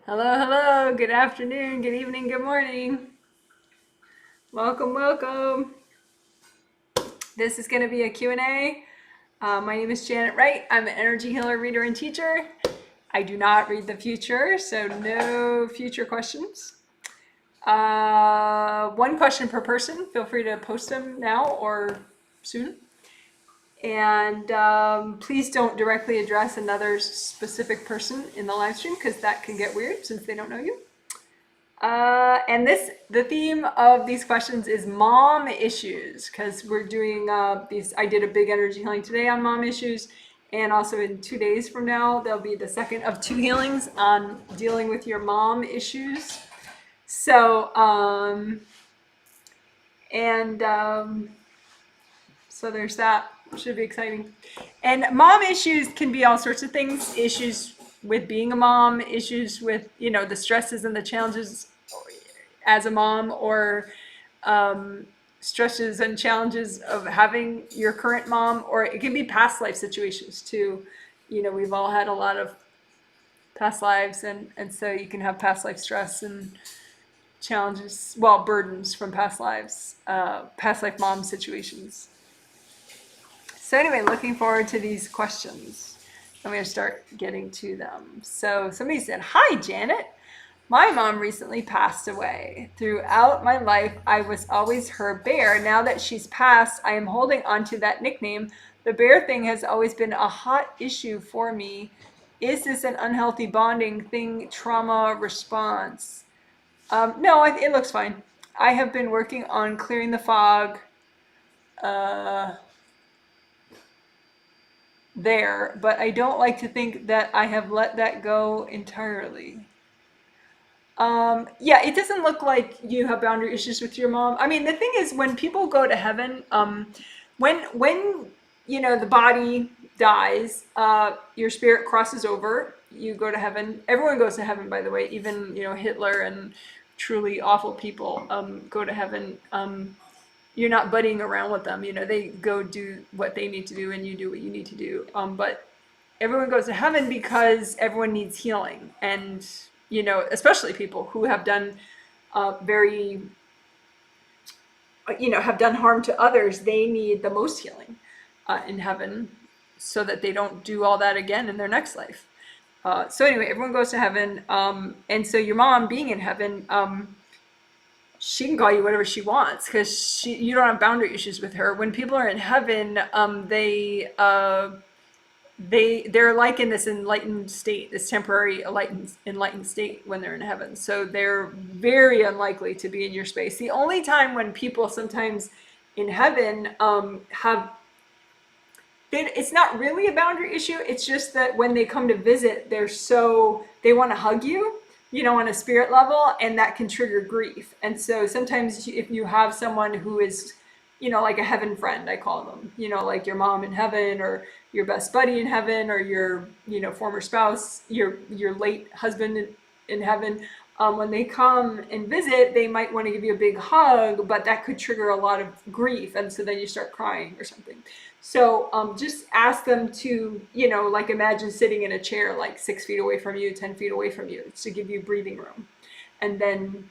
Hello, hello. Good afternoon, good evening, good morning. Welcome, welcome. This is going to be a Q&A. My name is Janet Wright. I'm an energy healer, reader, and teacher. I do not read the future, so no future questions. One question per person. Feel free to post them now or soon. And please don't directly address another specific person in the live stream because that can get weird since they don't know you. And the theme of these questions is mom issues because we're doing these. I did a big energy healing today on mom issues, and also in 2 days from now there'll be the second of two healings on dealing with your mom issues. So and so there's that. Should be exciting. And mom issues can be all sorts of things. Issues with being a mom, issues with the stresses and the challenges as a mom, or stresses and challenges of having your current mom, or it can be past life situations too. We've all had a lot of past lives, and so you can have past life stress and challenges, well, burdens from past lives, past life mom situations. So anyway, looking forward to these questions. I'm going to start getting to them. So somebody said, "Hi, Janet. My mom recently passed away. Throughout my life, I was always her bear. Now that she's passed, I am holding on to that nickname. The bear thing has always been a hot issue for me. Is this an unhealthy bonding thing, trauma response?" No, it looks fine. I have been working on clearing the fog there, but I don't like to think that I have let that go entirely. Yeah, it doesn't look like you have boundary issues with your mom. I mean, the thing is, when people go to heaven, when the body dies, your spirit crosses over. You go to heaven. Everyone goes to heaven, by the way. Even Hitler and truly awful people go to heaven. You're not buddying around with them. They go do what they need to do, and you do what you need to do. But everyone goes to heaven because everyone needs healing, and especially people who have done very have done harm to others. They need the most healing in heaven so that they don't do all that again in their next life. So anyway, everyone goes to heaven, and so your mom being in heaven, she can call you whatever she wants because you don't have boundary issues with her. When people are in heaven, they're like in this enlightened state, this temporary enlightened state when they're in heaven. So they're very unlikely to be in your space. The only time when people sometimes in heaven it's not really a boundary issue. It's just that when they come to visit, they want to hug you, on a spirit level, and that can trigger grief. And so sometimes if you have someone who is like a heaven friend, I call them, like your mom in heaven, or your best buddy in heaven, or your, former spouse, your late husband in heaven. When they come and visit, they might want to give you a big hug, but that could trigger a lot of grief. And so then you start crying or something. So just ask them to, like imagine sitting in a chair like 6 feet away from you, 10 feet away from you, to give you breathing room. And then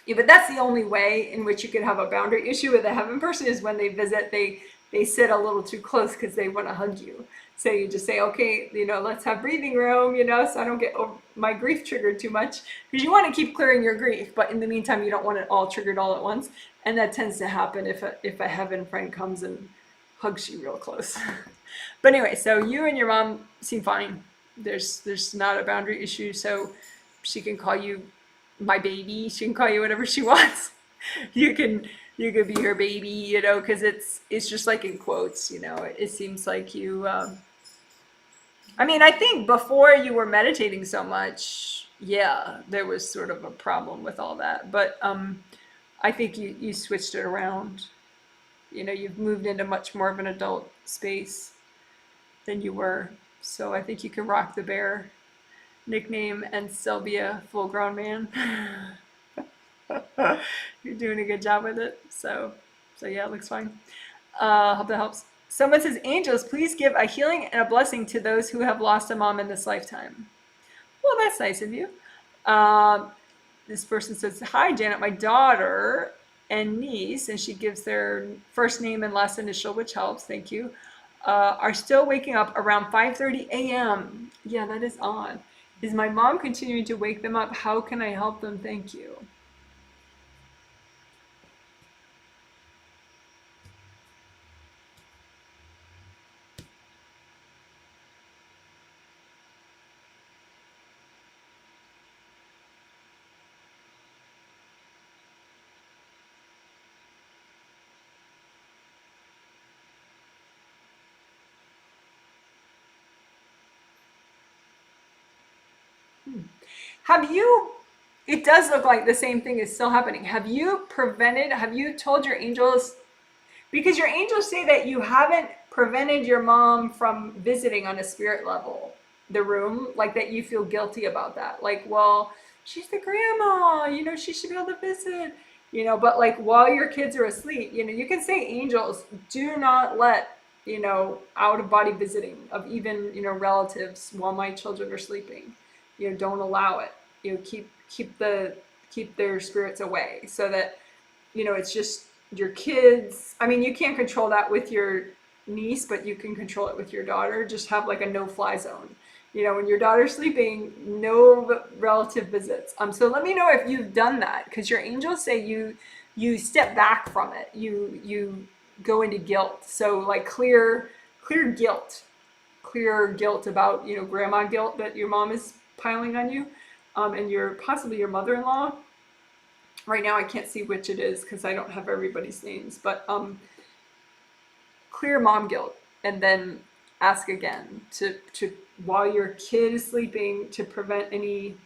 yeah, but that's the only way in which you could have a boundary issue with a heaven person, is when they visit, they sit a little too close because they want to hug you. So you just say, okay, let's have breathing room, so I don't get my grief triggered too much, because you want to keep clearing your grief, but in the meantime, you don't want it all triggered all at once. And that tends to happen if a heaven friend comes and hugs you real close. But anyway, so you and your mom seem fine. There's not a boundary issue, so she can call you my baby. She can call you whatever she wants. You could be her baby, because it's just like in quotes. It seems like you. I mean, I think before you were meditating so much, yeah, there was sort of a problem with all that. But I think you switched it around. You've moved into much more of an adult space than you were. So I think you can rock the bear nickname and still be a full-grown man. You're doing a good job with it. So yeah, it looks fine. Hope that helps. Someone says, "Angels, please give a healing and a blessing to those who have lost a mom in this lifetime." Well, that's nice of you. Um, this person says, "Hi, Janet. My daughter and niece," and she gives their first name and last initial, which helps. Thank you. Are still waking up around 5:30 a.m. Yeah, that is odd. Is my mom continuing to wake them up? How can I help them? Thank you. Have you, it does look like the same thing is still happening. Have you told your angels, because your angels say that you haven't prevented your mom from visiting on a spirit level the room, like that you feel guilty about that. Like, well, she's the grandma, she should be able to visit, but like while your kids are asleep, you can say, angels, do not let, out of body visiting of even, relatives while my children are sleeping. Don't allow it. Keep their spirits away so that it's just your kids. I mean, you can't control that with your niece, but you can control it with your daughter. Just have like a no-fly zone. When your daughter's sleeping, no relative visits. So let me know if you've done that, because your angels say you step back from it. You go into guilt. So like clear guilt, about grandma guilt that your mom is piling on you, and your possibly your mother-in-law. Right now I can't see which it is because I don't have everybody's names, but clear mom guilt, and then ask again to while your kid is sleeping, to prevent any,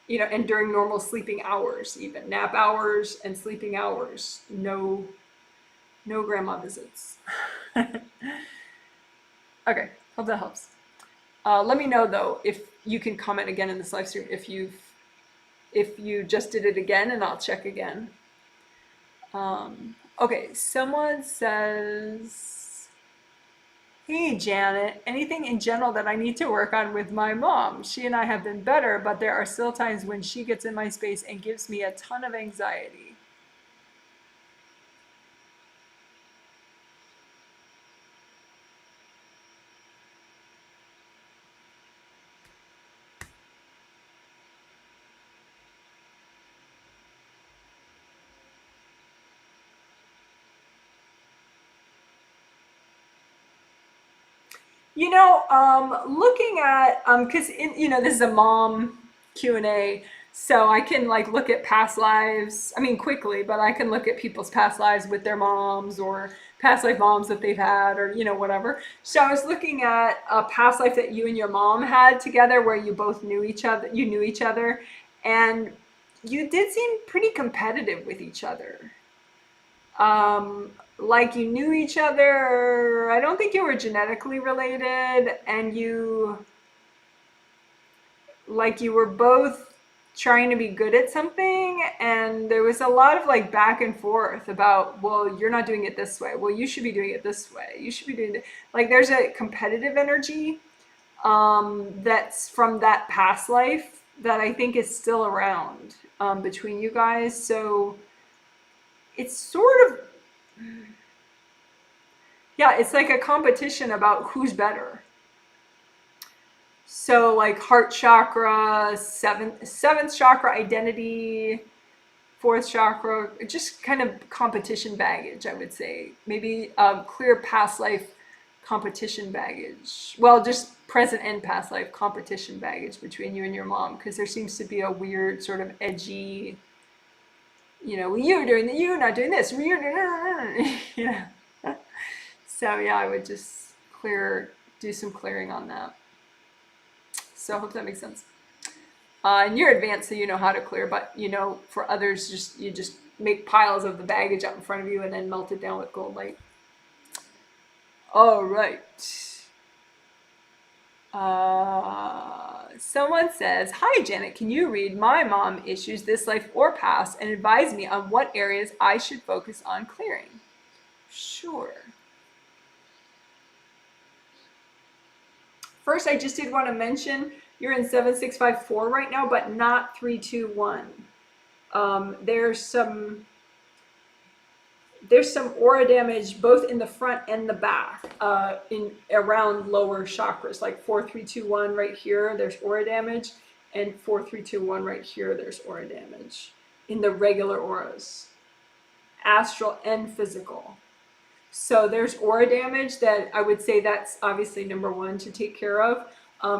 and during normal sleeping hours, even nap hours and sleeping hours, no grandma visits. Okay, hope that helps. Let me know though if you can comment again in this live stream if you just did it again, and I'll check again. Okay, someone says, "Hey Janet, anything in general that I need to work on with my mom? She and I have been better, but there are still times when she gets in my space and gives me a ton of anxiety." Looking at because this is a mom Q&A, so I can like look at past lives. I mean, quickly, but I can look at people's past lives with their moms, or past life moms that they've had, or whatever. So I was looking at a past life that you and your mom had together, where you both knew each other. You knew each other, and you did seem pretty competitive with each other. Like you knew each other. I don't think you were genetically related, and you were both trying to be good at something, and there was a lot of like back and forth about, well, you're not doing it this way. Well, you should be doing it this way. You should be doing it. Like there's a competitive energy that's from that past life that I think is still around between you guys. So it's sort of, yeah, it's like a competition about who's better. So like heart chakra, seventh chakra identity, fourth chakra, just kind of competition baggage, I would say. Maybe clear past life competition baggage. Well, just present and past life competition baggage between you and your mom, because there seems to be a weird sort of edgy, well, you're doing that, you're not doing this, you're doing, yeah. So yeah, I would just do some clearing on that. So I hope that makes sense. And you're advanced, so you know how to clear, but for others, you just make piles of the baggage out in front of you and then melt it down with gold light. All right. Someone says, "Hi Janet, can you read my mom issues this life or past and advise me on what areas I should focus on clearing?" Sure. First, I just did want to mention you're in 7654 right now, but not 321. There's some aura damage both in the front and the back, in around lower chakras, like 4321 right here. There's aura damage, and 4321 right here. There's aura damage in the regular auras, astral and physical. So there's aura damage that I would say that's obviously number one to take care of,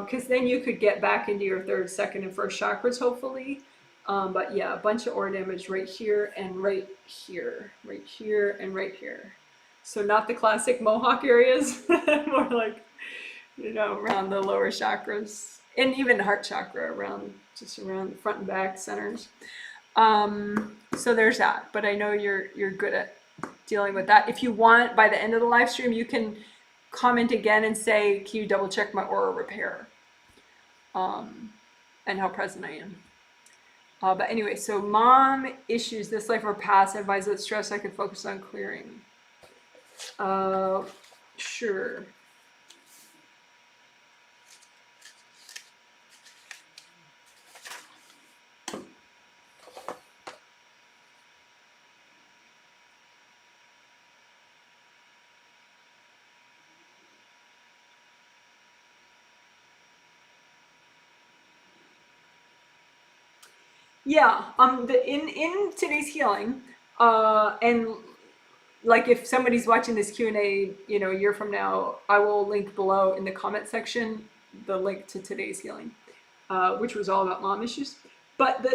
because then you could get back into your third, second, and first chakras, hopefully. But yeah, a bunch of aura damage right here and right here, right here and right here. So not the classic Mohawk areas, more like, around the lower chakras, and even heart chakra, just around the front and back centers. So there's that. But I know you're good at dealing with that. If you want, by the end of the live stream, you can comment again and say, can you double check my aura repair, and how present I am. But anyway, so mom issues, this life or past, advise that stress I could focus on clearing. Sure. Yeah, in today's healing, and like if somebody's watching this Q&A, a year from now, I will link below in the comment section the link to today's healing, which was all about mom issues. But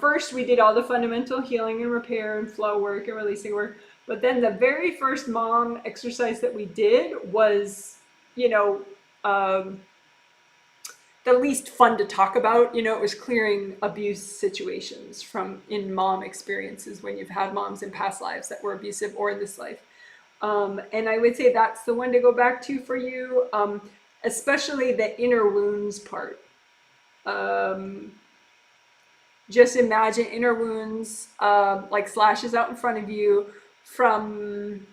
first we did all the fundamental healing and repair and flow work and releasing work. But then the very first mom exercise that we did was, the least fun to talk about. It was clearing abuse situations in mom experiences when you've had moms in past lives that were abusive or in this life. And I would say that's the one to go back to for you, especially the inner wounds part. Just imagine inner wounds, like slashes out in front of you from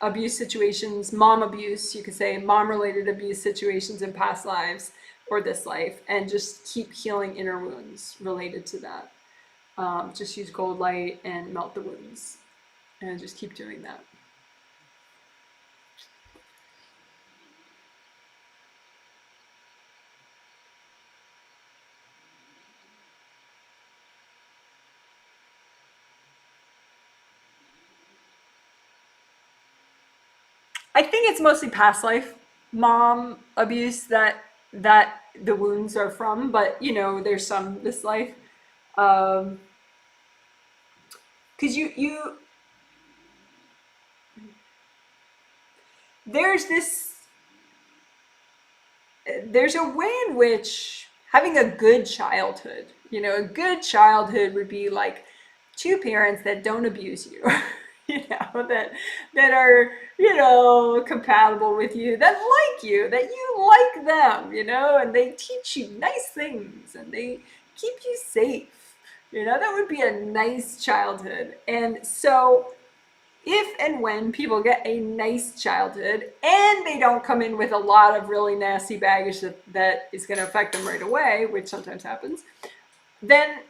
abuse situations, mom abuse, you could say mom-related abuse situations in past lives or this life, and just keep healing inner wounds related to that. Just use gold light and melt the wounds, and just keep doing that. I think it's mostly past life mom abuse that the wounds are from, but there's some this life. Because there's there's a way in which having a good childhood, a good childhood would be like two parents that don't abuse you. that are, compatible with you, that like you, that you like them, and they teach you nice things and they keep you safe. That would be a nice childhood. And so if and when people get a nice childhood and they don't come in with a lot of really nasty baggage that is going to affect them right away, which sometimes happens, then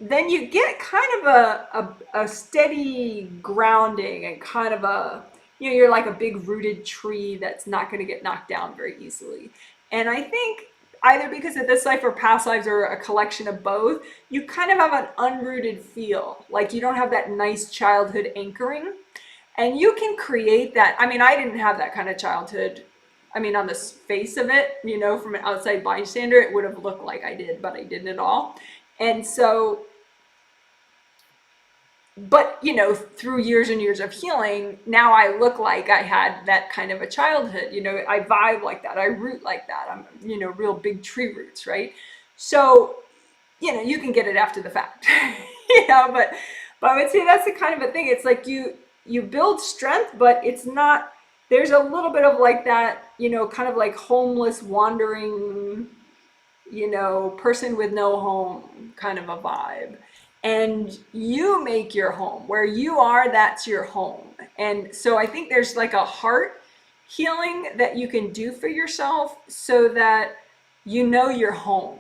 you get kind of a steady grounding and kind of you're like a big rooted tree that's not going to get knocked down very easily. And I think either because of this life or past lives or a collection of both, you kind of have an unrooted feel, like you don't have that nice childhood anchoring. And you can create that. I mean, I didn't have that kind of childhood. I mean, on the face of it, from an outside bystander, it would have looked like I did, but I didn't at all. And so, but through years and years of healing, now I look like I had that kind of a childhood. I vibe like that, I root like that, I'm real big tree roots, right? So you can get it after the fact. But I would say that's the kind of a thing. It's like you build strength, but it's not, there's a little bit of like that, kind of like homeless wandering, person with no home kind of a vibe. And you make your home where you are, that's your home. And so I think there's like a heart healing that you can do for yourself so that you know you're home,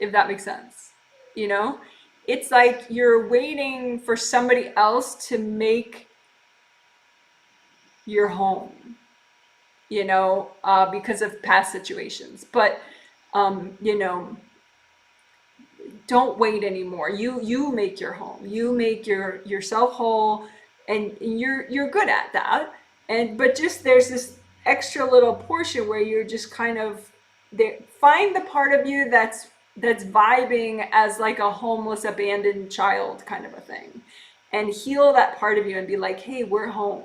if that makes sense. You know, it's like you're waiting for somebody else to make your home, because of past situations. But, you know, don't wait anymore. You make your home. You make yourself whole, and you're good at that. And but just there's this extra little portion where you're just kind of there. Find the part of you that's vibing as like a homeless, abandoned child kind of a thing, and heal that part of you and be like, hey, we're home.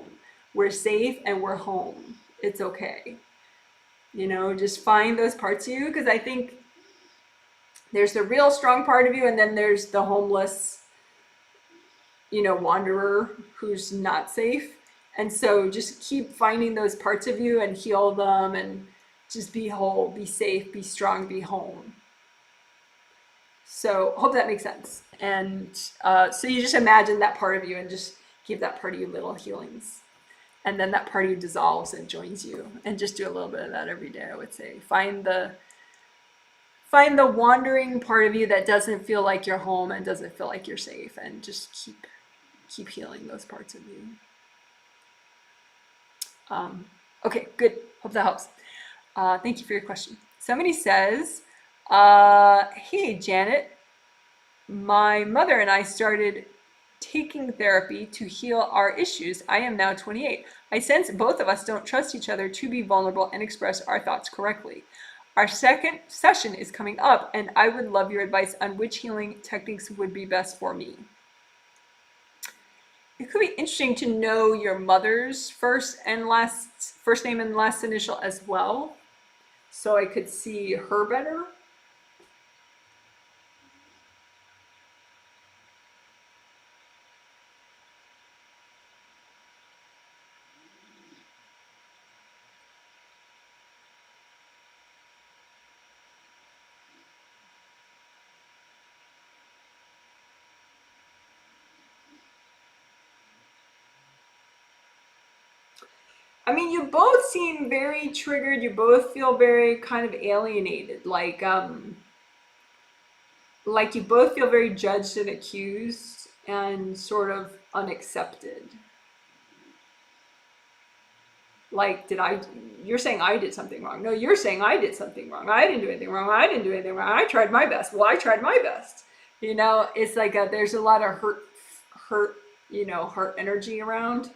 We're safe and we're home. It's okay. Just find those parts of you, because I think there's the real strong part of you, and then there's the homeless, wanderer who's not safe. And so just keep finding those parts of you and heal them, and just be whole, be safe, be strong, be home. So hope that makes sense. And so you just imagine that part of you and just give that part of you little healings. And then that part of you dissolves and joins you. And just do a little bit of that every day, I would say. Find the wandering part of you that doesn't feel like you're home and doesn't feel like you're safe, and just keep healing those parts of you. Okay, good. Hope that helps. Thank you for your question. Somebody says, hey, Janet, my mother and I started taking therapy to heal our issues. I am now 28. I sense both of us don't trust each other to be vulnerable and express our thoughts correctly. Our second session is coming up, and I would love your advice on which healing techniques would be best for me. It could be interesting to know your mother's first name and last initial as well, so I could see her better. I mean, you both seem very triggered. You both feel very kind of alienated, like you both feel very judged and accused and sort of unaccepted. Like, you're saying I did something wrong. No, you're saying I did something wrong. I didn't do anything wrong. I didn't do anything wrong. I tried my best. Well, I tried my best. It's like there's a lot of hurt, heart energy around.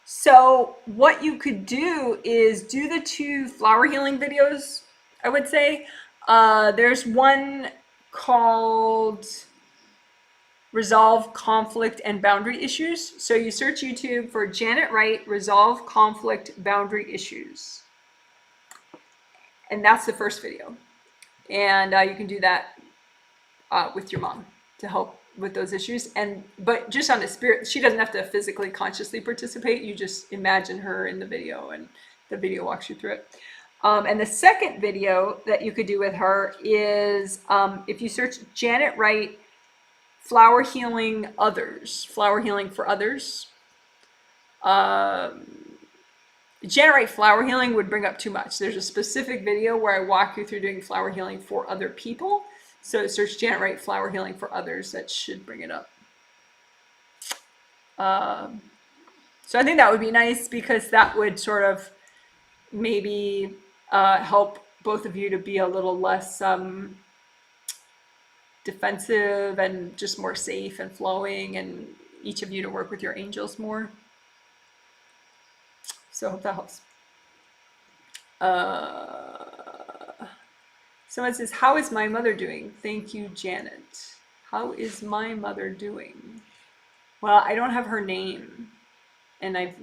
So what you could do is do the 2 flower healing videos, I would say. There's one called Resolve Conflict and Boundary Issues. So you search YouTube for Janet Wright, Resolve Conflict Boundary Issues. And that's the first video. And you can do that with your mom to help with those issues. But just on a spirit, she doesn't have to physically consciously participate. You just imagine her in the video, and the video walks you through it. And the second video that you could do with her is if you search Janet Wright Flower Healing Others, Flower Healing for Others. Janet Wright Flower Healing would bring up too much. There's a specific video where I walk you through doing flower healing for other people. So search Janet Wright Flower Healing for Others. That should bring it up. So I think that would be nice, because that would sort of maybe help both of you to be a little less defensive and just more safe and flowing, and each of you to work with your angels more. So I hope that helps. Someone says, how is my mother doing? Thank you, Janet. How is my mother doing? Well, I don't have her name, and I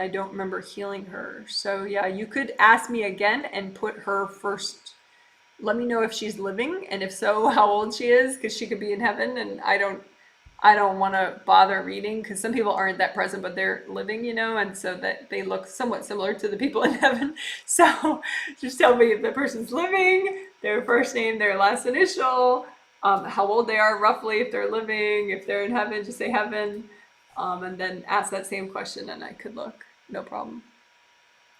don't remember healing her. So yeah, you could ask me again and put her first. Let me know if she's living, and if so, how old she is, because she could be in heaven, and I I don't want to bother reading because some people aren't that present, but they're living, and so that they look somewhat similar to the people in heaven. So just tell me if the person's living, their first name, their last initial, how old they are roughly, if they're living, if they're in heaven, just say heaven, and then ask that same question, and I could look, no problem.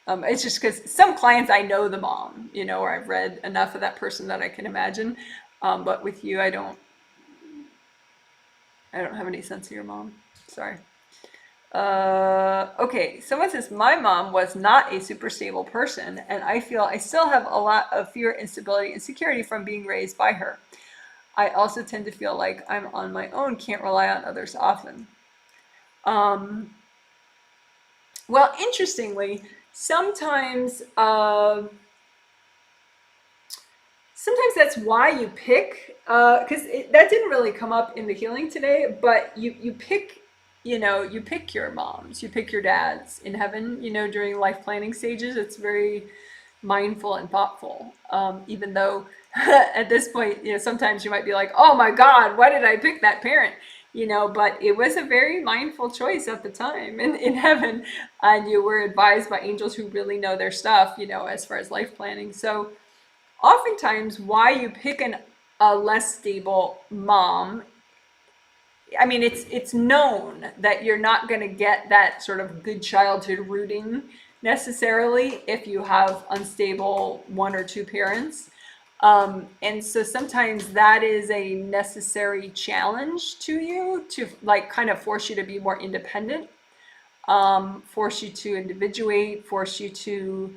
It's just because some clients I know the mom, or I've read enough of that person that I can imagine. But with you, I don't have any sense of your mom. Sorry. Okay, someone says, my mom was not a super stable person, and I feel I still have a lot of fear, instability, and insecurity from being raised by her. I also tend to feel like I'm on my own, can't rely on others often. Um, well, interestingly, sometimes sometimes that's why you pick, because that didn't really come up in the healing today, but you pick, you pick your moms, you pick your dads in heaven, during life planning stages. It's very mindful and thoughtful, even though at this point, sometimes you might be like, oh my God, why did I pick that parent? But it was a very mindful choice at the time in heaven, and you were advised by angels who really know their stuff, as far as life planning. So oftentimes why you pick a less stable mom, I mean, it's known that you're not going to get that sort of good childhood rooting necessarily if you have unstable one or two parents. And so sometimes that is a necessary challenge to you to like kind of force you to be more independent, force you to individuate, force you to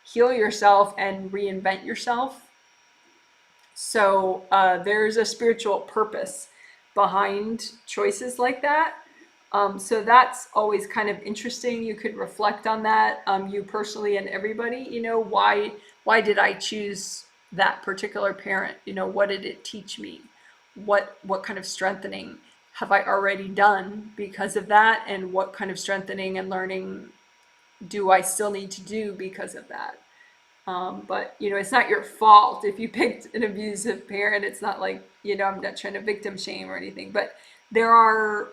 heal yourself and reinvent yourself. So there's a spiritual purpose behind choices like that. So that's always kind of interesting. You could reflect on that, you personally and everybody. Why did I choose that particular parent? What did it teach me? What kind of strengthening have I already done because of that? And what kind of strengthening and learning do I still need to do because of that? But it's not your fault if you picked an abusive parent. It's not like, I'm not trying to victim shame or anything, but there are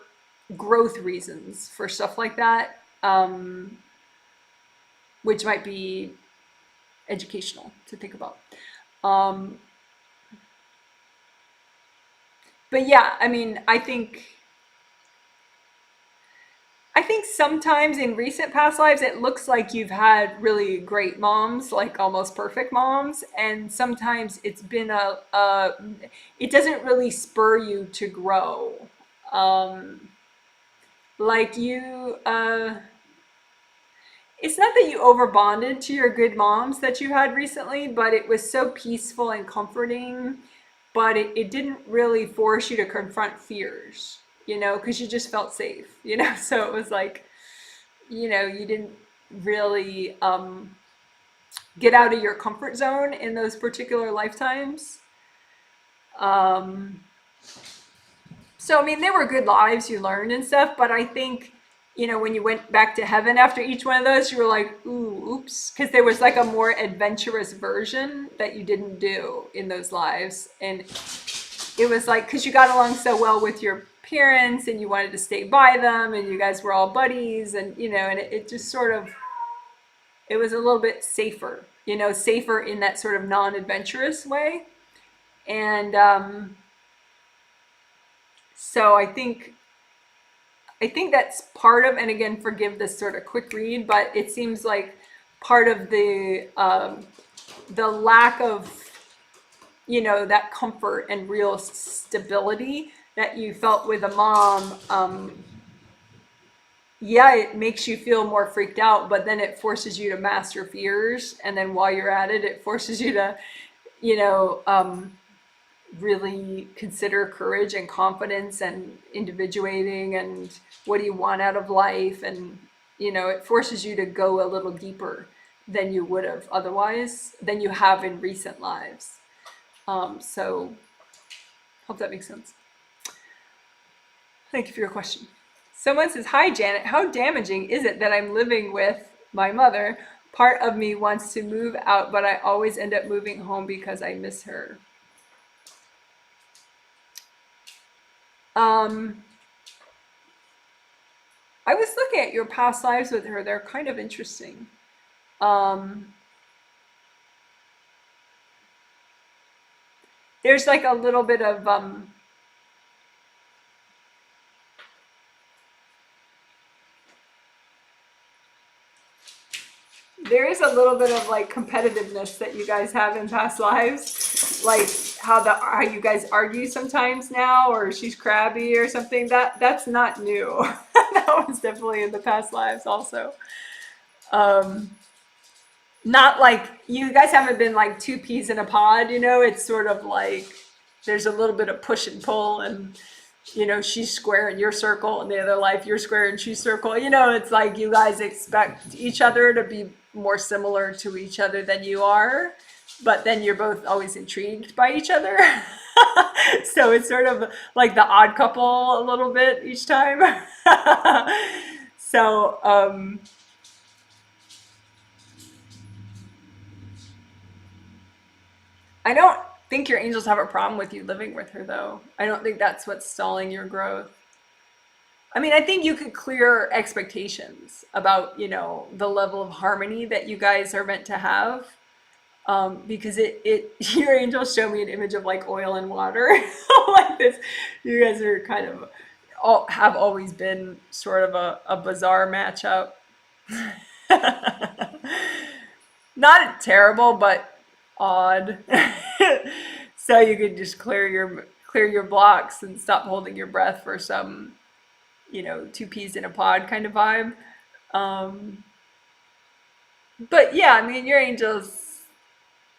growth reasons for stuff like that, which might be educational to think about. Um, but yeah, I mean, I think sometimes in recent past lives, it looks like you've had really great moms, like almost perfect moms. And sometimes it's been it doesn't really spur you to grow. Um, like it's not that you over bonded to your good moms that you had recently, but it was so peaceful and comforting. But it didn't really force you to confront fears, because you just felt safe, So it was like, you didn't really get out of your comfort zone in those particular lifetimes. Um, so, I mean, they were good lives you learned and stuff, but I think, when you went back to heaven after each one of those, you were like, ooh, oops, because there was like a more adventurous version that you didn't do in those lives. And it was like, because you got along so well with your parents and you wanted to stay by them and you guys were all buddies and, and it just sort of, it was a little bit safer, safer in that sort of non-adventurous way. And so I think that's part of, and again, forgive this sort of quick read, but it seems like part of the lack of, that comfort and real stability that you felt with a mom. Yeah, it makes you feel more freaked out, but then it forces you to master fears, and then while you're at it, it forces you to, you know, really consider courage and confidence and individuating and what do you want out of life, and it forces you to go a little deeper than you would have otherwise, than you have in recent lives. So hope that makes sense. Thank you for your question. Someone says, hi Janet, how damaging is it that I'm living with my mother? Part of me wants to move out, but I always end up moving home because I miss her. Um, I was looking at your past lives with her. They're kind of interesting. Um, there's like a little bit of there is a little bit of like competitiveness that you guys have in past lives, like how you guys argue sometimes now, or she's crabby or something. That's not new. That was definitely in the past lives also. Um, Not like you guys haven't been like two peas in a pod, you know. It's sort of like there's a little bit of push and pull, and she's square in your circle, and the other life you're square and she's circle. It's like you guys expect each other to be more similar to each other than you are, but then you're both always intrigued by each other. So it's sort of like the odd couple a little bit each time. So I don't think your angels have a problem with you living with her, though. I don't think that's what's stalling your growth. I mean, I think you could clear expectations about, the level of harmony that you guys are meant to have. Because your angels show me an image of like oil and water, like this. You guys are kind of have always been sort of a bizarre matchup. Not terrible, but odd. So you could just clear your blocks and stop holding your breath for some, two peas in a pod kind of vibe. Um, but yeah, I mean, your angels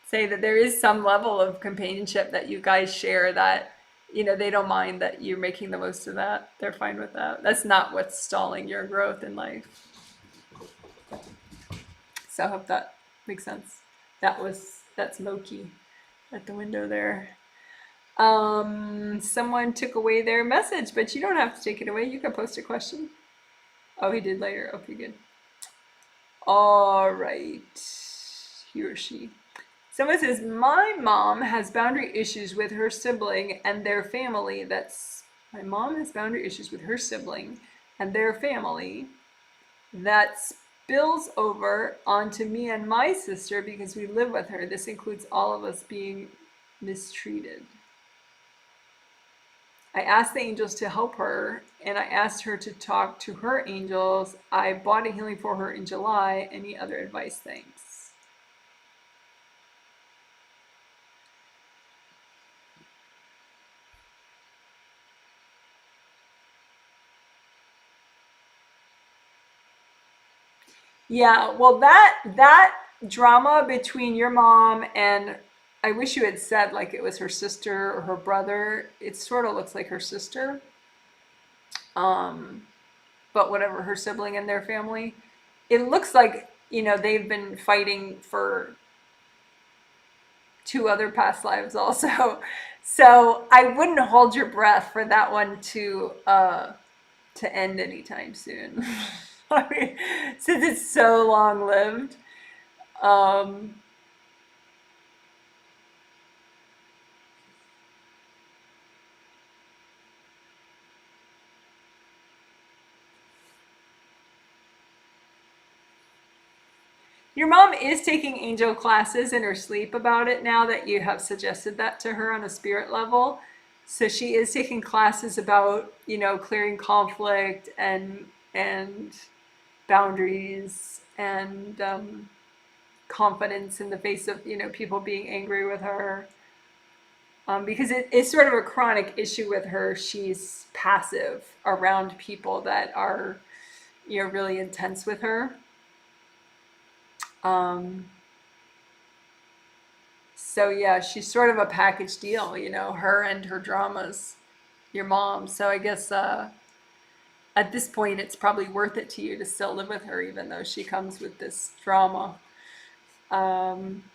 say that there is some level of companionship that you guys share that, they don't mind that you're making the most of that. They're fine with that. That's not what's stalling your growth in life. So I hope that makes sense. That's Loki at the window there. Someone took away their message, but you don't have to take it away. You can post a question. Oh, he did later. Okay, good. All right. He or she. Someone says, my mom has boundary issues with her sibling and their family. My mom has boundary issues with her sibling and their family that spills over onto me and my sister because we live with her. This includes all of us being mistreated. I asked the angels to help her, and I asked her to talk to her angels. I bought a healing for her in July. Any other advice? Thanks. Yeah, well, that drama between your mom and I wish you had said like it was her sister or her brother. It sort of looks like her sister, um, but whatever, her sibling and their family. It looks like they've been fighting for two other past lives also. So I wouldn't hold your breath for that one to end anytime soon. I mean, since it's so long lived. Um, your mom is taking angel classes in her sleep about it now that you have suggested that to her on a spirit level. So she is taking classes about, clearing conflict and boundaries and confidence in the face of, people being angry with her. Because it's sort of a chronic issue with her. She's passive around people that are, really intense with her. Um, so yeah, she's sort of a package deal, her and her dramas, your mom. So I guess at this point, it's probably worth it to you to still live with her, even though she comes with this drama. Um,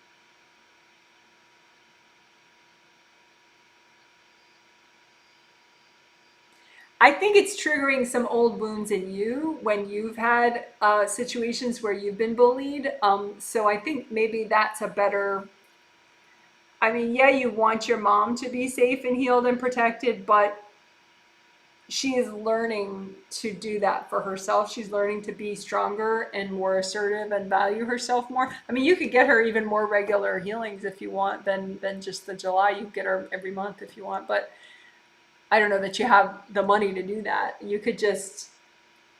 I think it's triggering some old wounds in you when you've had situations where you've been bullied. So I think maybe that's a better. I mean, yeah, you want your mom to be safe and healed and protected, but she is learning to do that for herself. She's learning to be stronger and more assertive and value herself more. I mean, you could get her even more regular healings if you want than just the July. You get her every month if you want, but I don't know that you have the money to do that. You could just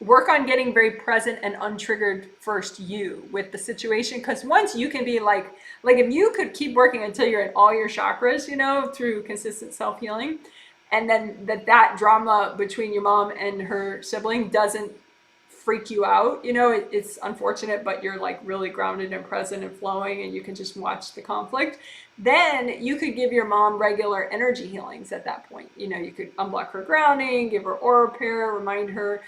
work on getting very present and untriggered first you with the situation, because once you can be like if you could keep working until you're in all your chakras, you know, through consistent self-healing, and then that drama between your mom and her sibling doesn't freak you out, you know, it's unfortunate, but you're like really grounded and present and flowing and you can just watch the conflict, then you could give your mom regular energy healings at that point. You know, you could unblock her grounding, give her aura repair, remind her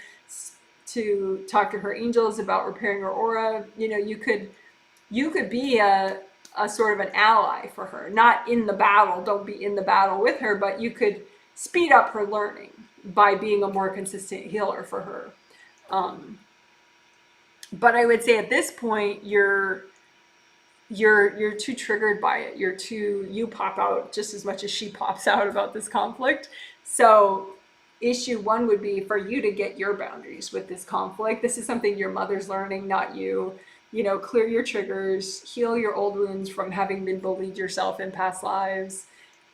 to talk to her angels about repairing her aura. You know, you could be a sort of an ally for her, not in the battle, don't be in the battle with her, but you could speed up her learning by being a more consistent healer for her. But I would say at this point, you're too triggered by it. You pop out just as much as she pops out about this conflict. So issue one would be for you to get your boundaries with this conflict. This is something your mother's learning, not you. You know, clear your triggers, heal your old wounds from having been bullied yourself in past lives.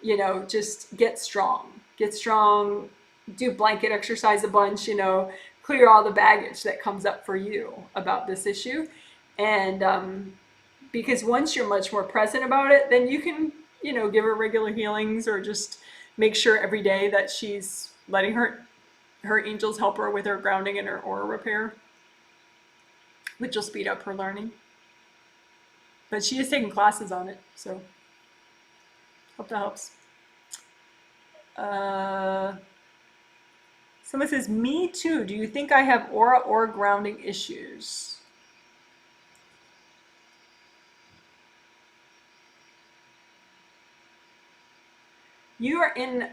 You know, just get strong. Get strong, do blanket exercise a bunch, you know, clear all the baggage that comes up for you about this issue. And because once you're much more present about it, then you can, you know, give her regular healings or just make sure every day that she's letting her angels help her with her grounding and her aura repair, which will speed up her learning. But she is taking classes on it, so hope that helps. Someone says, me too. Do you think I have aura or grounding issues? You are in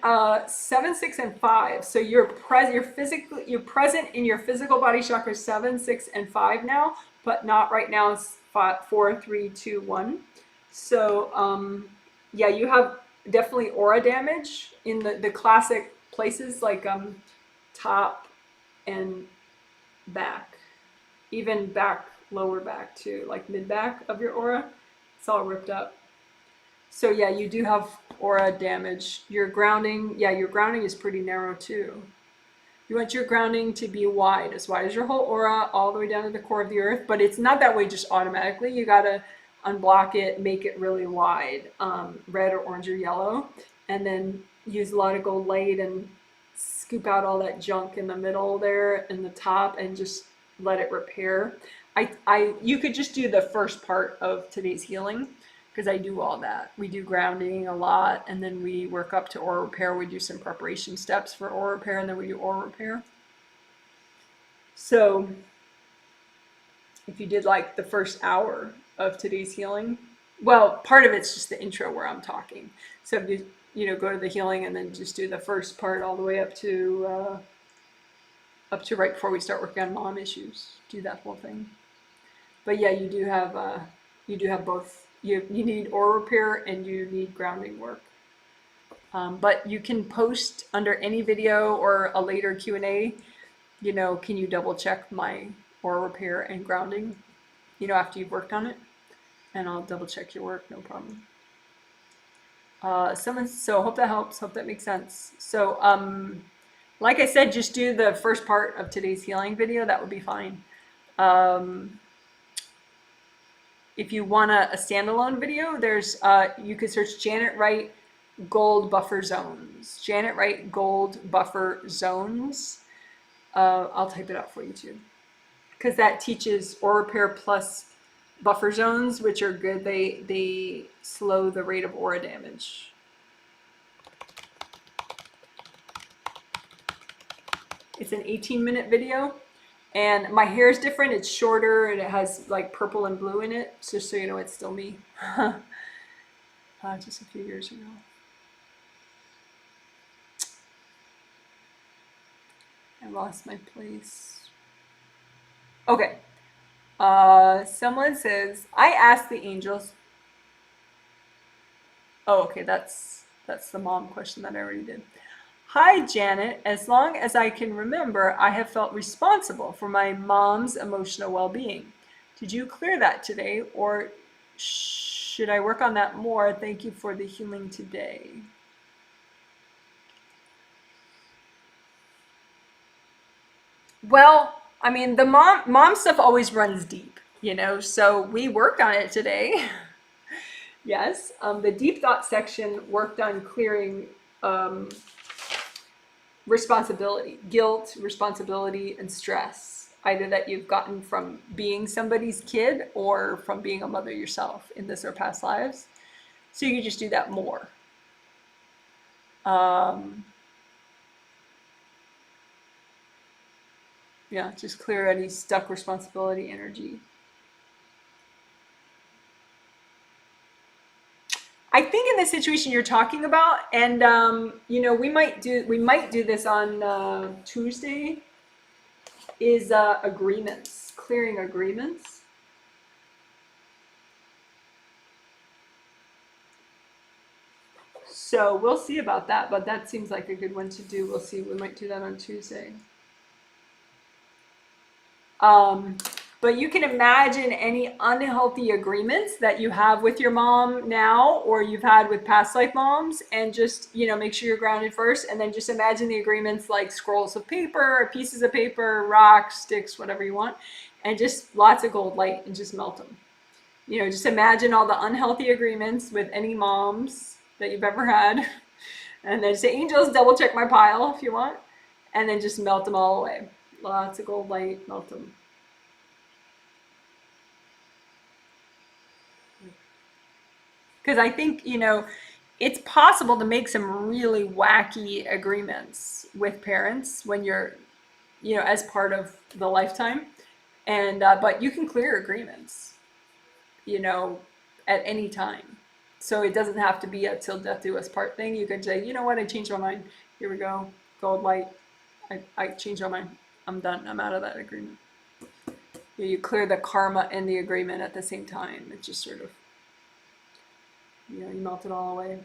7, 6, and 5. So you're present in your physical body chakras 7, 6, and 5 now, but not right now. It's 4, 3, 2, 1. So yeah, you have definitely aura damage in the classic places like top and back, even back, lower back too, like mid back of your aura. It's all ripped up. So yeah, you do have aura damage. Your grounding, yeah, your grounding is pretty narrow too. You want your grounding to be wide as your whole aura, all the way down to the core of the earth, but it's not that way just automatically. You gotta unblock it, make it really wide, red or orange or yellow, and then use a lot of gold light and scoop out all that junk in the middle there and the top and just let it repair. You could just do the first part of today's healing, because I do all that. We do grounding a lot, and then we work up to aura repair. We do some preparation steps for aura repair, and then we do aura repair. So if you did like the first hour of today's healing, well, part of it's just the intro where I'm talking. So if you know, go to the healing and then just do the first part all the way up to right before we start working on mom issues. Do that whole thing. But yeah, you do have both. You need aura repair and you need grounding work. But you can post under any video or a later Q&A, you know, can you double check my aura repair and grounding, you know, after you've worked on it, and I'll double check your work, no problem. So hope that helps, hope that makes sense. So like I said, just do the first part of today's healing video, that would be fine. If you want a standalone video, there's you could search Janet Wright Gold Buffer Zones. Janet Wright Gold Buffer Zones. I'll type it out for you too, because that teaches aura repair plus buffer zones, which are good. They slow the rate of aura damage. It's an 18-minute video. And my hair is different, it's shorter, and it has like purple and blue in it, just so you know it's still me. Just a few years ago. I lost my place. Okay. Someone says, I asked the angels. Oh, okay, that's the mom question that I already did. Hi, Janet. As long as I can remember, I have felt responsible for my mom's emotional well being. Did you clear that today, or should I work on that more? Thank you for the healing today. Well, I mean, the mom stuff always runs deep, so we worked on it today. Yes, the deep thought section worked on clearing um, responsibility, guilt, responsibility, and stress, either that you've gotten from being somebody's kid or from being a mother yourself in this or past lives. So you can just do that more. Um, yeah, just clear any stuck responsibility energy. I think in the situation you're talking about, and we might do this on Tuesday, is agreements, clearing agreements. So we'll see about that, but that seems like a good one to do. We'll see. We might do that on Tuesday. Um, but you can imagine any unhealthy agreements that you have with your mom now or you've had with past life moms, and just, make sure you're grounded first, and then just imagine the agreements like scrolls of paper, pieces of paper, rocks, sticks, whatever you want, and just lots of gold light and just melt them. Just imagine all the unhealthy agreements with any moms that you've ever had, and then say, angels, double check my pile if you want, and then just melt them all away. Lots of gold light, melt them. Because I think, it's possible to make some really wacky agreements with parents when you're, as part of the lifetime. And, but you can clear agreements, you know, at any time. So it doesn't have to be a till death do us part thing. You can say, you know what, I changed my mind. Here we go. Gold light. I changed my mind. I'm done. I'm out of that agreement. You clear the karma and the agreement at the same time. It's just sort of, you melt it all away.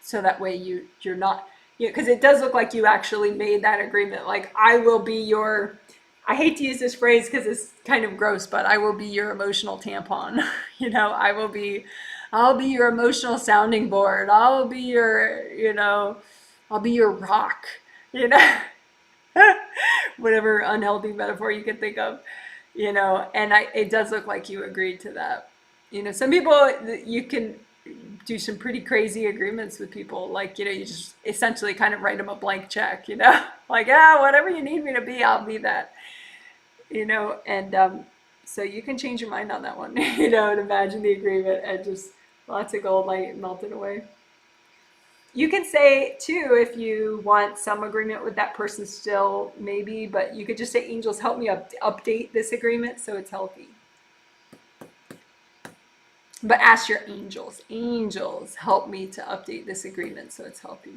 So that way you're not, because it does look like you actually made that agreement. Like, I will be your, I hate to use this phrase because it's kind of gross, but I will be your emotional tampon. I'll be your emotional sounding board. I'll be your, I'll be your rock, you know, whatever unhealthy metaphor you can think of, and it does look like you agreed to that. Some people, you can do some pretty crazy agreements with people. Like, you just essentially kind of write them a blank check, like, whatever you need me to be, I'll be that, and so you can change your mind on that one, and imagine the agreement and just lots of gold light melted away. You can say too, if you want some agreement with that person still, maybe, but you could just say, angels, help me update this agreement so it's healthy. But ask your angels, angels, help me to update this agreement so it's healthy.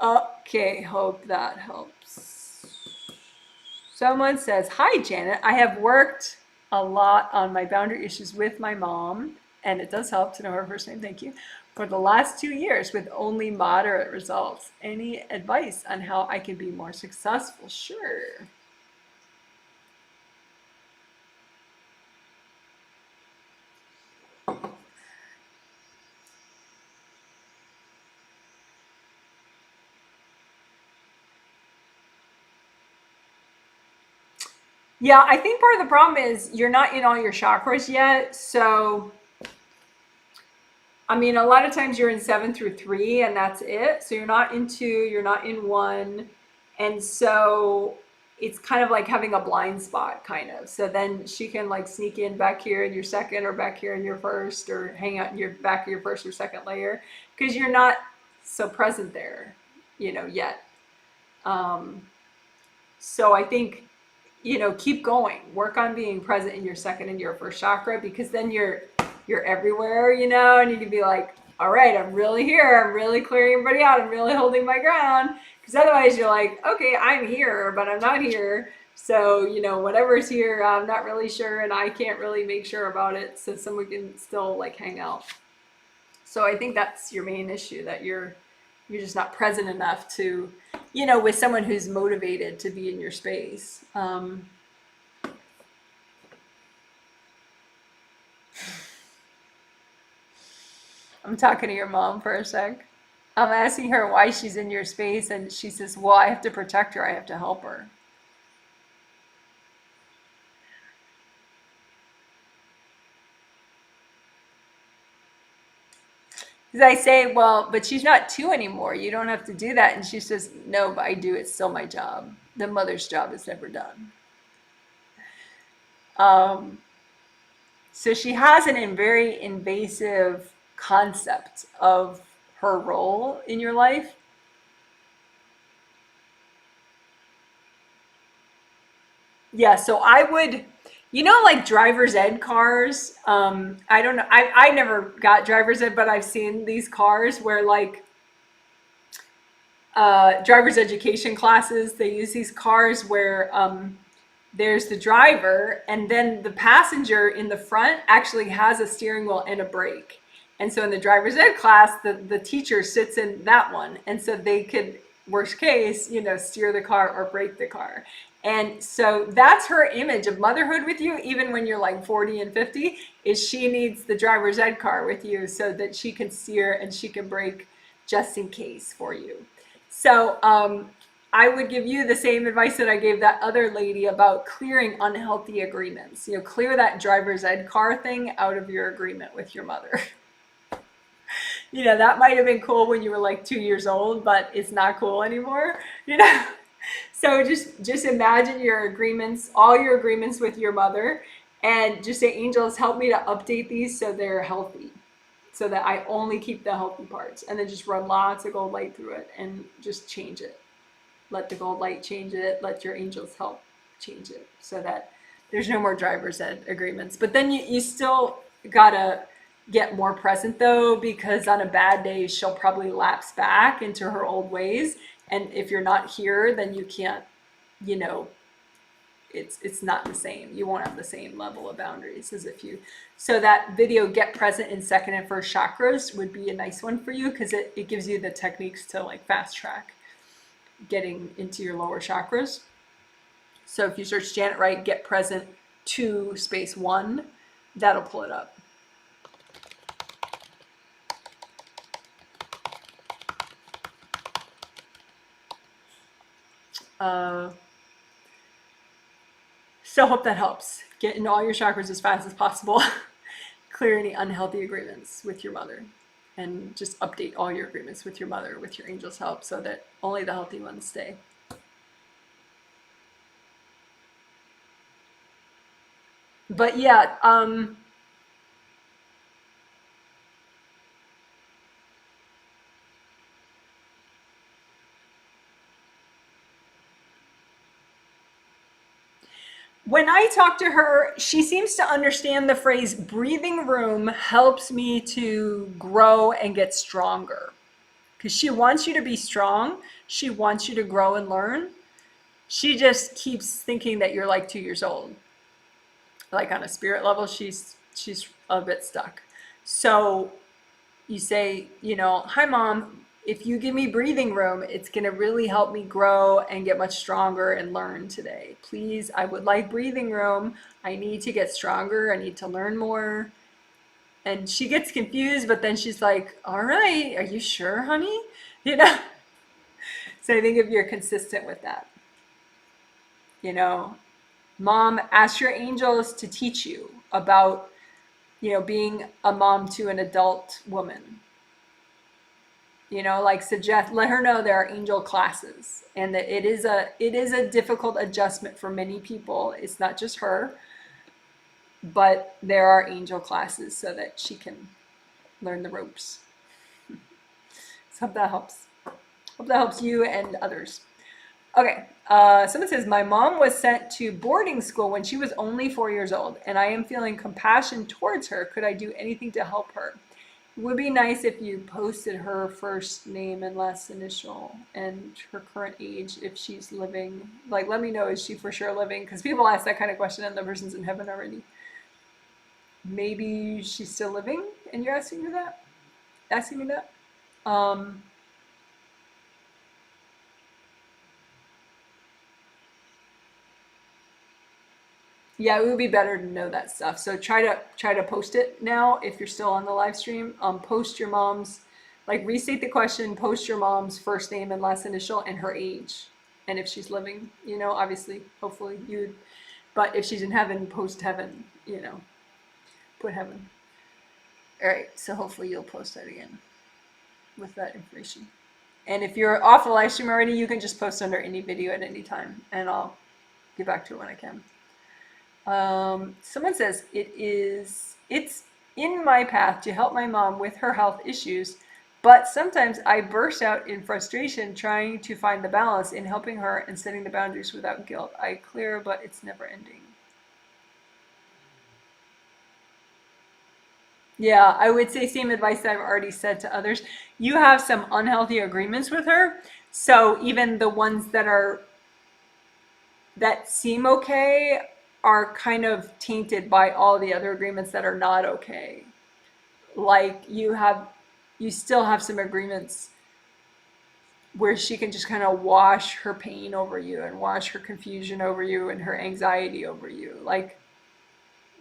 Okay, hope that helps. Someone says, hi, Janet. I have worked a lot on my boundary issues with my mom, and it does help to know her first name, thank you, for the last 2 years with only moderate results. Any advice on how I can be more successful? Sure. Yeah, I think part of the problem is you're not in all your chakras yet. So, I mean, a lot of times you're in 7 through 3 and that's it. So you're not in 2, you're not in 1. And so it's kind of like having a blind spot, kind of. So then she can like sneak in back here in your second or back here in your first, or hang out in your back of your first or second layer, because you're not so present there, yet. Um, so I think, keep going. Work on being present in your second and your first chakra, because then you're everywhere, and you can be like, all right, I'm really here. I'm really clearing everybody out. I'm really holding my ground. Because otherwise you're like, okay, I'm here, but I'm not here. So, whatever's here, I'm not really sure, and I can't really make sure about it. So someone can still like hang out. So I think that's your main issue, that you're just not present enough to, with someone who's motivated to be in your space. I'm talking to your mom for a sec. I'm asking her why she's in your space, and she says, "Well, I have to protect her. I have to help her." Because I say, "Well, but she's not two anymore. You don't have to do that." And she says, "No, but I do. It's still my job. The mother's job is never done." Um, so she has an very invasive concept of her role in your life. Yeah, so I would, like driver's ed cars. I don't know. I never got driver's ed, but I've seen these cars where like driver's education classes, they use these cars where there's the driver, and then the passenger in the front actually has a steering wheel and a brake. And so in the driver's ed class, the teacher sits in that one. And so they could, worst case, steer the car or brake the car. And so that's her image of motherhood with you, even when you're like 40 and 50, is she needs the driver's ed car with you so that she can steer and she can brake just in case for you. So I would give you the same advice that I gave that other lady about clearing unhealthy agreements. Clear that driver's ed car thing out of your agreement with your mother. That might have been cool when you were like 2 years old, but it's not cool anymore. So just imagine your agreements, all your agreements with your mother, and just say, "Angels, help me to update these so they're healthy, so that I only keep the healthy parts," and then just run lots of gold light through it and just change it. Let the gold light change it. Let your angels help change it so that there's no more driver's ed agreements. But then you still gotta get more present though, because on a bad day, she'll probably lapse back into her old ways. And if you're not here, then you can't, you know, it's not the same. You won't have the same level of boundaries as if you. So that video, Get Present in Second and First Chakras, would be a nice one for you, because it gives you the techniques to like fast track getting into your lower chakras. So if you search Janet Wright Get Present 2 space 1, that'll pull it up. So hope that helps. Get into all your chakras as fast as possible. Clear any unhealthy agreements with your mother, and just update all your agreements with your mother with your angels' help so that only the healthy ones stay. But yeah, when I talk to her, she seems to understand the phrase breathing room helps me to grow and get stronger. Because she wants you to be strong. She wants you to grow and learn. She just keeps thinking that you're like 2 years old. Like on a spirit level, she's a bit stuck. So you say, "Hi mom, if you give me breathing room, it's going to really help me grow and get much stronger and learn today. Please, I would like breathing room. I need to get stronger. I need to learn more." And she gets confused, but then she's like, "All right, are you sure, honey?" You know? So I think if you're consistent with that, you know, mom, ask your angels to teach you about, being a mom to an adult woman. Like suggest, let her know there are angel classes, and that it is a difficult adjustment for many people. It's not just her, but there are angel classes so that she can learn the ropes. So hope that helps. Hope that helps you and others. Okay, someone says, "My mom was sent to boarding school when she was only 4 years old, and I am feeling compassion towards her. Could I do anything to help her? It would be nice if you posted her first name and last initial and her current age if she's living. Like, let me know, is she for sure living? Because people ask that kind of question and the person's in heaven already. Maybe she's still living and you're asking her that? asking me that? Um, yeah, it would be better to know that stuff. So try to post it now if you're still on the live stream. Post your mom's, like restate the question. Post your mom's first name and last initial and her age, and if she's living, obviously, hopefully you. But if she's in heaven, post heaven. Put heaven. All right. So hopefully you'll post that again with that information. And if you're off the live stream already, you can just post under any video at any time, and I'll get back to it when I can. Someone says it's in my path to help my mom with her health issues, but sometimes I burst out in frustration trying to find the balance in helping her and setting the boundaries without guilt. I clear, but it's never ending. Yeah, I would say same advice that I've already said to others. You have some unhealthy agreements with her. So even the ones that seem okay are kind of tainted by all the other agreements that are not okay. Like you still have some agreements where she can just kind of wash her pain over you and wash her confusion over you and her anxiety over you. Like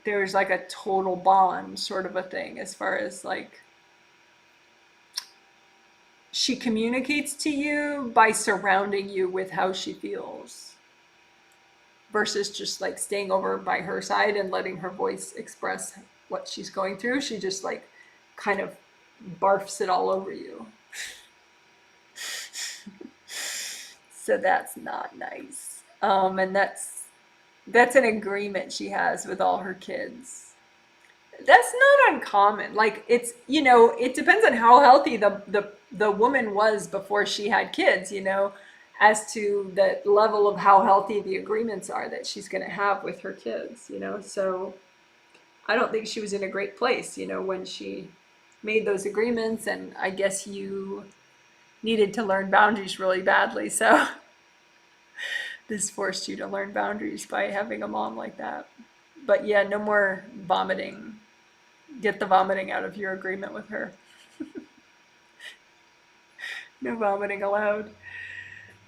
there's like a total bond sort of a thing as far as like she communicates to you by surrounding you with how she feels versus just like staying over by her side and letting her voice express what she's going through. She just like kind of barfs it all over you. So that's not nice. And that's an agreement she has with all her kids. That's not uncommon. Like it depends on how healthy the woman was before she had kids, as to the level of how healthy the agreements are that she's going to have with her kids. So I don't think she was in a great place, when she made those agreements, and I guess you needed to learn boundaries really badly. So this forced you to learn boundaries by having a mom like that. But yeah, no more vomiting. Get the vomiting out of your agreement with her. No vomiting allowed.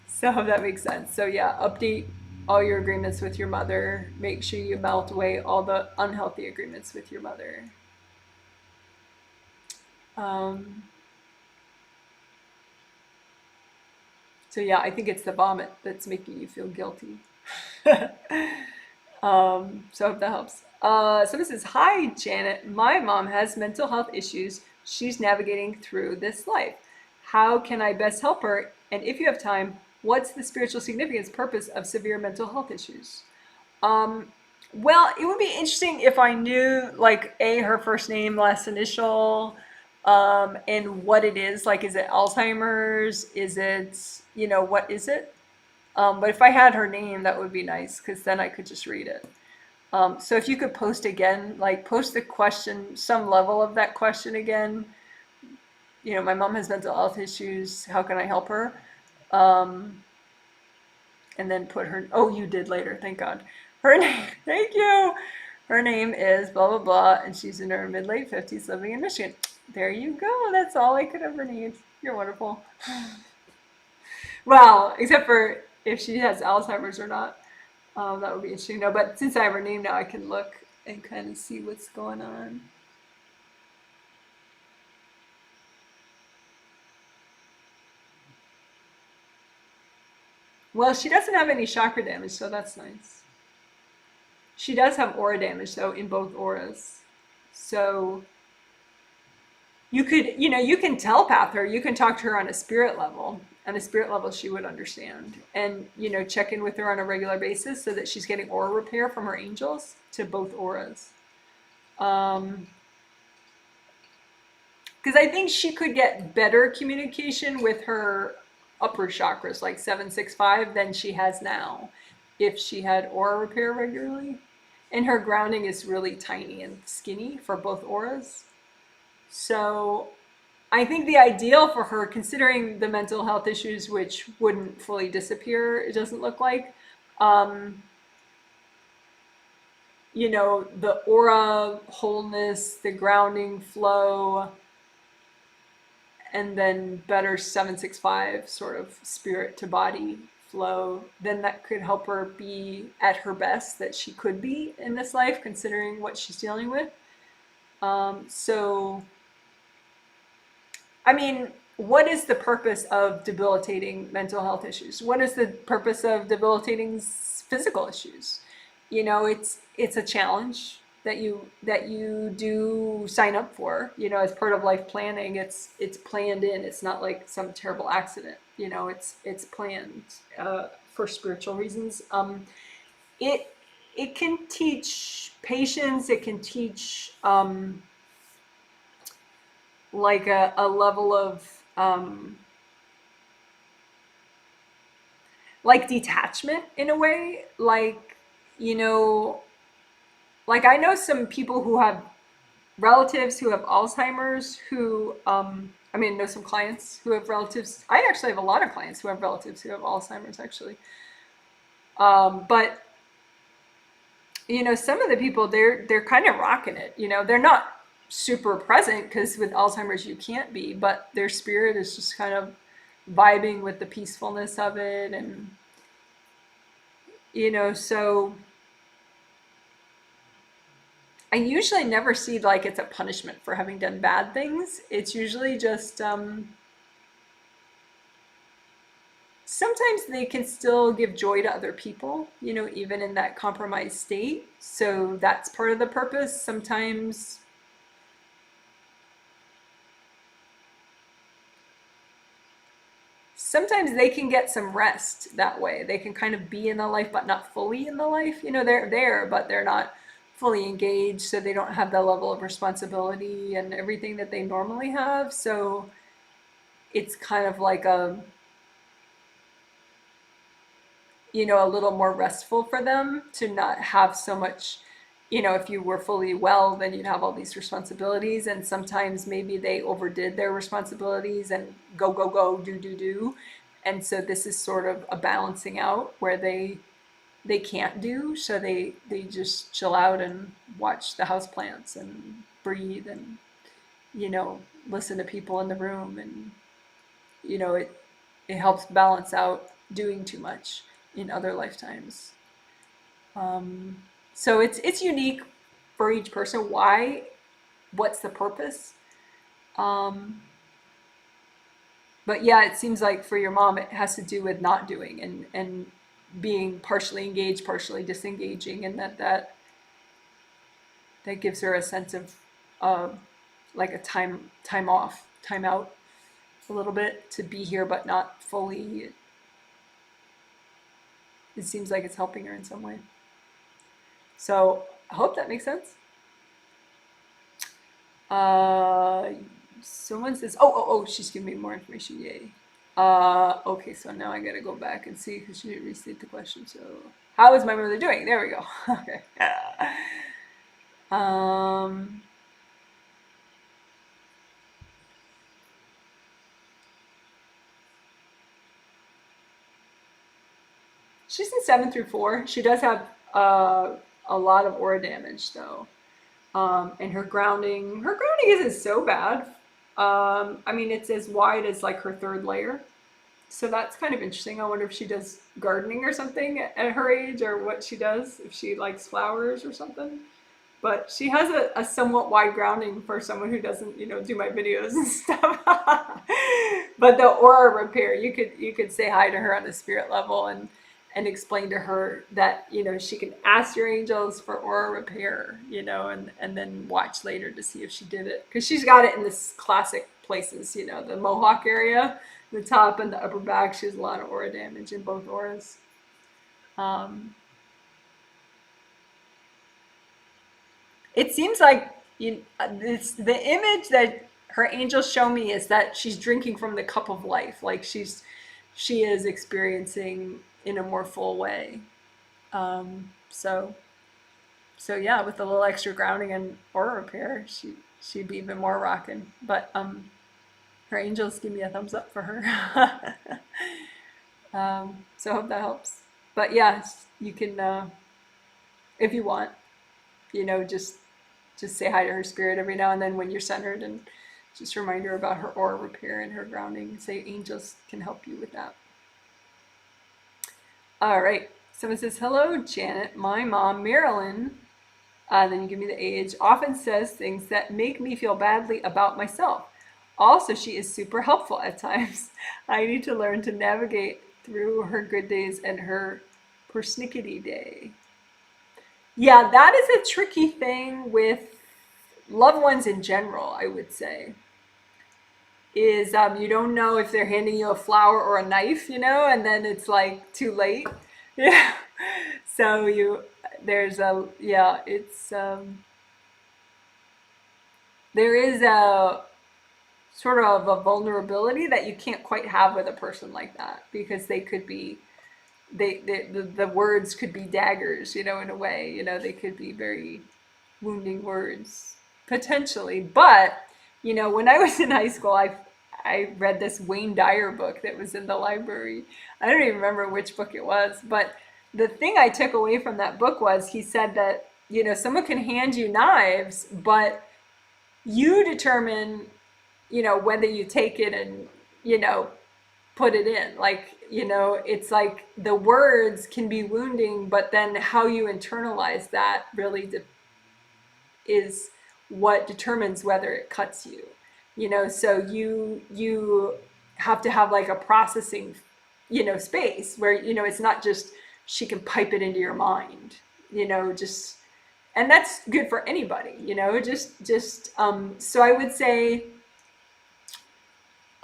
So I hope that makes sense. So yeah, update all your agreements with your mother. Make sure you melt away all the unhealthy agreements with your mother. Um, so yeah, I think it's the vomit that's making you feel guilty. So I hope that helps. Someone says, "Hi, Janet. My mom has mental health issues. She's navigating through this life. How can I best help her? And if you have time, what's the spiritual significance, purpose of severe mental health issues?" Um, well, it would be interesting if I knew, like, her first name, last initial, and what it is. Like, is it Alzheimer's? Is it, what is it? But if I had her name, that would be nice because then I could just read it. So if you could post again, like post the question, some level of that question again. My mom has mental health issues. How can I help her? Um, and then put her. Oh, you did later. Thank God. Her name. Thank you. Her name is blah blah blah, and she's in her mid late 50s, living in Michigan. There you go. That's all I could ever need. You're wonderful. Well, except for if she has Alzheimer's or not. That would be interesting. No, but since I have her name now, I can look and kind of see what's going on. Well, she doesn't have any chakra damage, so that's nice. She does have aura damage, though, in both auras. So you can telepath her. You can talk to her on a spirit level. On a spirit level, she would understand. And, check in with her on a regular basis so that she's getting aura repair from her angels to both auras. Because I think she could get better communication with her upper chakras, like 765, than she has now if she had aura repair regularly. And her grounding is really tiny and skinny for both auras. So I think the ideal for her, considering the mental health issues, which wouldn't fully disappear, it doesn't look like, um, the aura wholeness, the grounding flow, and then better 765 sort of spirit to body flow, then that could help her be at her best that she could be in this life, considering what she's dealing with. So, I mean, what is the purpose of debilitating mental health issues? What is the purpose of debilitating physical issues? You know, it's a challenge that you do sign up for. You know, as part of life planning, it's planned in. It's not like some terrible accident. You know, it's planned for spiritual reasons. It it can teach patience. It can teach like a level of like detachment in a way. Like, you know, like I know some people who have relatives who have Alzheimer's who, I mean, I know some clients who have relatives. I actually have a lot of clients who have relatives who have Alzheimer's actually. But you know, some of the people they're kind of rocking it. You know, they're not super present because with Alzheimer's you can't be, but their spirit is just kind of vibing with the peacefulness of it, and you know, so I usually never see like it's a punishment for having done bad things. It's usually just sometimes they can still give joy to other people, you know, even in that compromised state. So that's part of the purpose. Sometimes they can get some rest that way. They can kind of be in the life, but not fully in the life. You know, they're there, but they're not fully engaged. So they don't have the level of responsibility and everything that they normally have. So it's kind of like you know, a little more restful for them to not have so much. You know, if you were fully well, then you'd have all these responsibilities, and sometimes maybe they overdid their responsibilities and go, go, go, do, do, do. And so this is sort of a balancing out where they can't do, so they just chill out and watch the house plants and breathe and, you know, listen to people in the room, and you know, it helps balance out doing too much in other lifetimes. Um, so it's unique for each person. Why? What's the purpose? Um, but yeah, it seems like for your mom, it has to do with not doing and being partially engaged, partially disengaging, and that gives her a sense of uh, like a time off, time out a little bit to be here, but not fully. It seems like it's helping her in some way. So I hope that makes sense. Uh, Someone says, oh, she's giving me more information. Yay. Okay, so now I gotta go back and see because she didn't restate the question. So, how is my mother doing? There we go. Okay. Um, she's in 7 through 4. She does have a lot of aura damage though. And her grounding isn't so bad. I mean, it's as wide as like her third layer. So that's kind of interesting. I wonder if she does gardening or something at her age, or what she does, if she likes flowers or something. But she has a somewhat wide grounding for someone who doesn't, you know, do my videos and stuff. But the aura repair, you could say hi to her on the spirit level and explain to her that, you know, she can ask your angels for aura repair, you know, and then watch later to see if she did it, because she's got it in this classic places, you know, the mohawk area, the top and the upper back. She has a lot of aura damage in both auras. um, it seems like the image that her angels show me is that she's drinking from the cup of life, like she is experiencing in a more full way. So yeah, with a little extra grounding and aura repair, she'd be even more rocking. But her angels give me a thumbs up for her. So I hope that helps. But yeah, you can, if you want, you know, just say hi to her spirit every now and then when you're centered and Just remind her about her aura repair and her grounding. Say angels can help you with that. All right. Someone says, hello, Janet. My mom, Marilyn, then you give me the age, often says things that make me feel badly about myself. Also, she is super helpful at times. I need to learn to navigate through her good days and her persnickety day. Yeah, that is a tricky thing with loved ones in general, I would say. Is you don't know if they're handing you a flower or a knife, and then it's like too late. Yeah. So there's a, yeah, it's, there is a sort of a vulnerability that you can't quite have with a person like that because they could be, the words could be daggers, in a way, they could be very wounding words potentially. But, when I was in high school, I read this Wayne Dyer book that was in the library. I don't even remember which book it was, but the thing I took away from that book was he said that, someone can hand you knives, but you determine, whether you take it and, put it in. Like, it's like the words can be wounding, but then how you internalize that really is what determines whether it cuts you. So you have to have like a processing, space where, it's not just she can pipe it into your mind, just, and that's good for anybody, so I would say,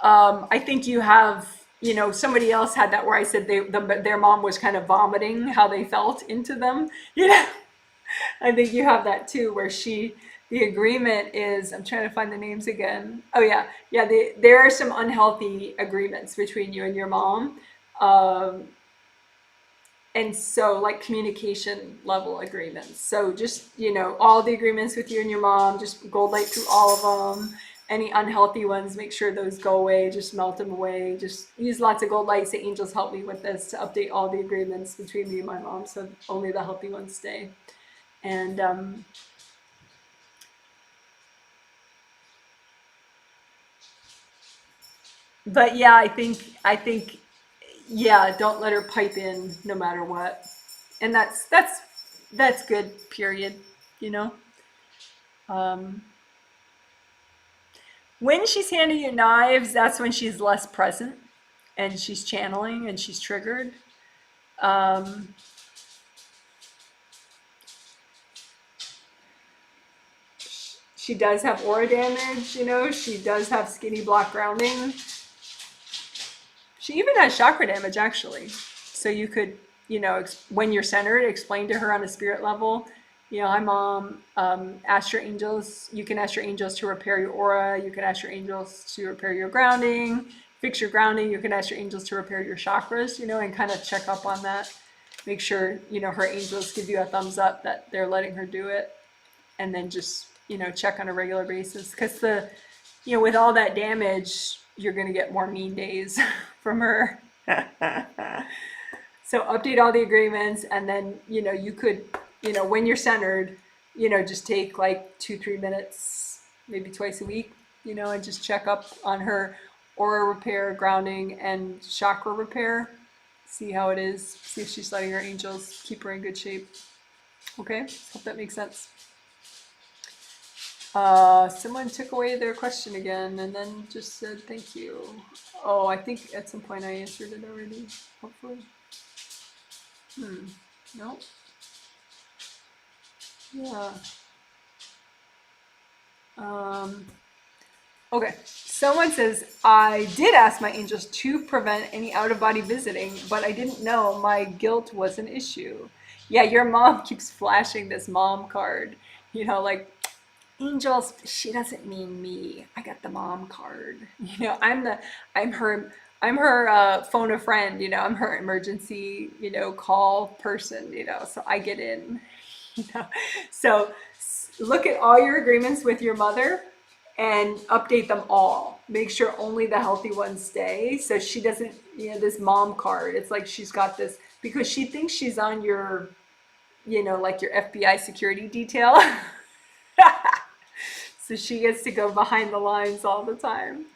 I think you have, somebody else had that where I said their mom was kind of vomiting how they felt into them. I think you have that too, where the agreement is, I'm trying to find the names again. Oh yeah, yeah. There are some unhealthy agreements between you and your mom, and so like communication level agreements. So just all the agreements with you and your mom, just gold light through all of them. Any unhealthy ones, make sure those go away. Just melt them away. Just use lots of gold light. Say, angels, help me with this to update all the agreements between me and my mom, so only the healthy ones stay. And but yeah, I think yeah, don't let her pipe in no matter what. And that's good, period, you know. Um when she's handing you knives, that's when she's less present and she's channeling and she's triggered. Um she does have aura damage, she does have skinny block grounding. She even has chakra damage, actually. So you could, when you're centered, explain to her on a spirit level, hi mom, ask your angels, you can ask your angels to repair your aura, you can ask your angels to repair your grounding, fix your grounding, you can ask your angels to repair your chakras, and kind of check up on that. Make sure, her angels give you a thumbs up that they're letting her do it. And then just, check on a regular basis. Because with all that damage, you're going to get more mean days from her. So update all the agreements, and then, you could, when you're centered, just take like 2-3 minutes, maybe twice a week, and just check up on her aura repair, grounding, and chakra repair. See how it is. See if she's letting her angels keep her in good shape. Okay, hope that makes sense. Someone took away their question again and then just said thank you. Oh, I think at some point I answered it already, hopefully. No. Yeah. Okay. Someone says, I did ask my angels to prevent any out-of-body visiting, but I didn't know my guilt was an issue. Yeah, your mom keeps flashing this mom card, like, angels, she doesn't mean me. I got the mom card. I'm her phone a friend, I'm her emergency, call person, so I get in, So look at all your agreements with your mother and update them all. Make sure only the healthy ones stay. So she doesn't, this mom card, it's like she's got this, because she thinks she's on your, like your FBI security detail. So she gets to go behind the lines all the time.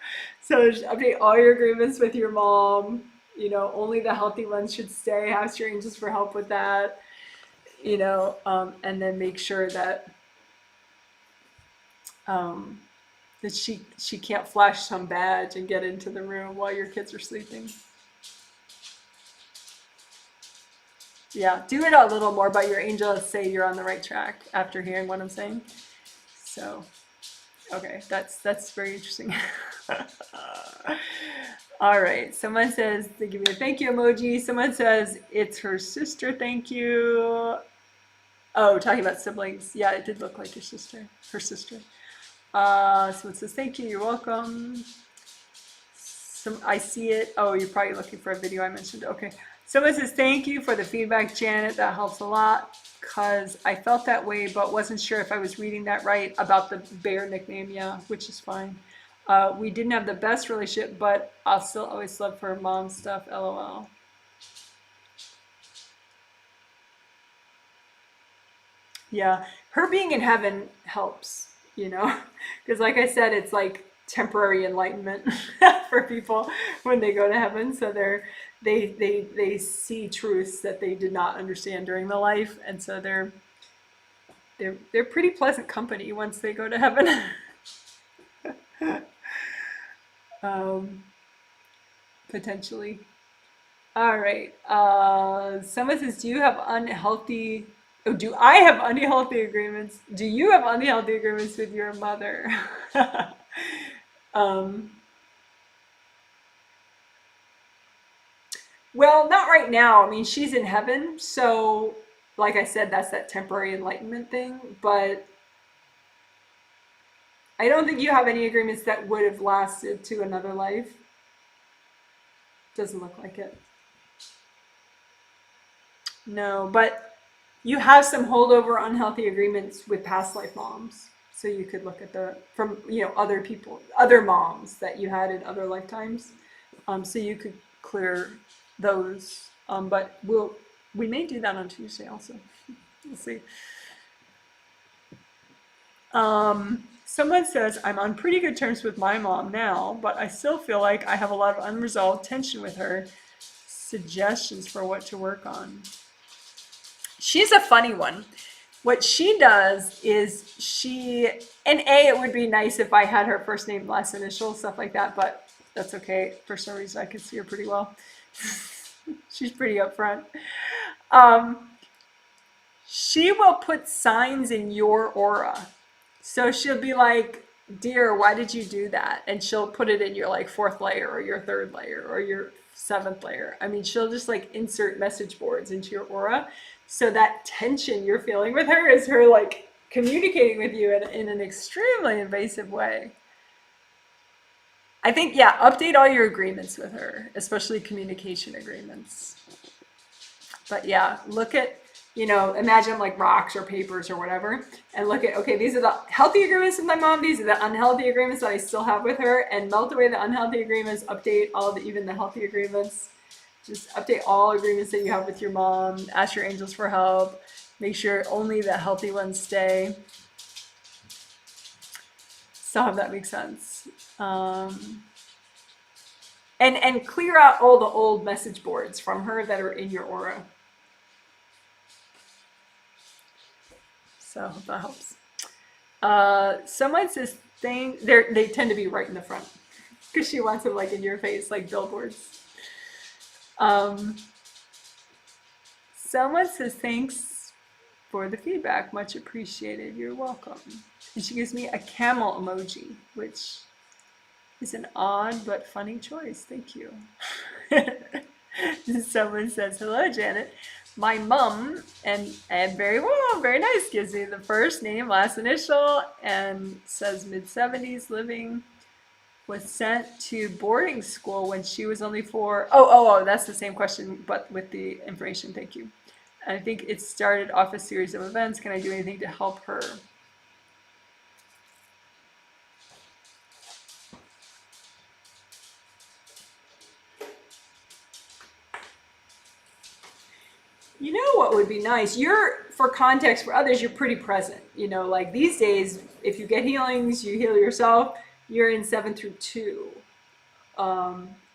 So just update all your agreements with your mom. Only the healthy ones should stay. Ask your angels for help with that. And then make sure um, that she can't flash some badge and get into the room while your kids are sleeping. Yeah, do it a little more, but your angels say you're on the right track after hearing what I'm saying. So, okay, that's very interesting. All right, someone says they give me a thank you emoji. Someone says it's her sister, thank you. Oh, talking about siblings. Yeah, it did look like your sister, her sister. Someone says thank you, you're welcome. I see it. Oh, you're probably looking for a video I mentioned. Okay. Someone says thank you for the feedback, Janet. That helps a lot because I felt that way, but wasn't sure if I was reading that right about the bear nickname. Yeah, which is fine. We didn't have the best relationship, but I'll still always love her mom stuff. LOL. Yeah, her being in heaven helps, because like I said, it's like temporary enlightenment for people when they go to heaven. So they see truths that they did not understand during the life, and so they're pretty pleasant company once they go to heaven. Potentially. All right. Someone says, "Do you have unhealthy? Oh, do I have unhealthy agreements? Do you have unhealthy agreements with your mother?" um, well, not right now. I mean, she's in heaven, so like I said, that's that temporary enlightenment thing. But I don't think you have any agreements that would have lasted to another life. Doesn't look like it. No, but you have some holdover unhealthy agreements with past life moms. So you could look at from other people, other moms that you had in other lifetimes. So you could clear those. But we may do that on Tuesday also. We'll see. Someone says, I'm on pretty good terms with my mom now, but I still feel like I have a lot of unresolved tension with her. Suggestions for what to work on. She's a funny one. What she does is it would be nice if I had her first name, last initial, stuff like that, but that's okay. For some reason, I can see her pretty well. She's pretty upfront. She will put signs in your aura. So she'll be like, dear, why did you do that? And she'll put it in your like fourth layer or your third layer or your seventh layer. I mean, she'll just like insert message boards into your aura. So that tension you're feeling with her is her like communicating with you in an extremely invasive way. I think, yeah, update all your agreements with her, especially communication agreements. But yeah, look at, imagine like rocks or papers or whatever, and look at, okay, these are the healthy agreements with my mom, these are the unhealthy agreements that I still have with her, and melt away the unhealthy agreements, update even the healthy agreements. Just update all agreements that you have with your mom, ask your angels for help, make sure only the healthy ones stay. So I hope that makes sense. And clear out all the old message boards from her that are in your aura. So I hope that helps. Someone says they tend to be right in the front because she wants them like in your face, like billboards. Someone says thanks for the feedback, much appreciated. You're welcome. And she gives me a camel emoji, which is an odd but funny choice. Thank you. Someone says, hello, Janet. My mom, and very well, very nice, gives me the first name, last initial, and says mid-70s living, was sent to boarding school when she was only 4. Oh, that's the same question, but with the information. Thank you. I think it started off a series of events. Can I do anything to help her? You know what would would be nice. For context for others, you're pretty present. You know, like these days, if you get healings, you heal yourself, you're in 7 through 2.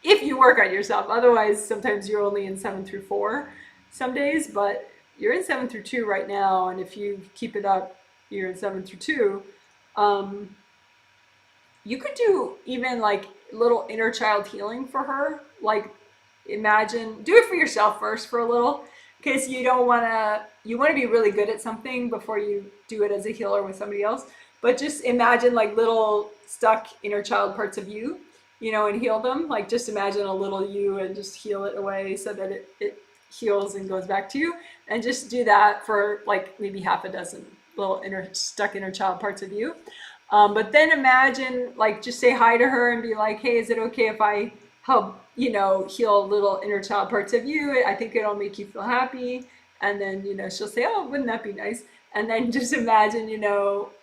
If you work on yourself. Otherwise, sometimes you're only in 7 through 4 some days, but you're in 7 through 2 right now. And if you keep it up, you're in 7 through 2. You could do even like little inner child healing for her. Like imagine, do it for yourself first for a little, because you want to be really good at something before you do it as a healer with somebody else. But just imagine like little stuck inner child parts of you, and heal them. Like just imagine a little you and just heal it away so that it heals and goes back to you. And just do that for like maybe half a dozen little stuck inner child parts of you. But then imagine, like, just say hi to her and be like, hey, is it okay if I help, heal little inner child parts of you? I think it'll make you feel happy. And then, she'll say, oh, wouldn't that be nice? And then just imagine,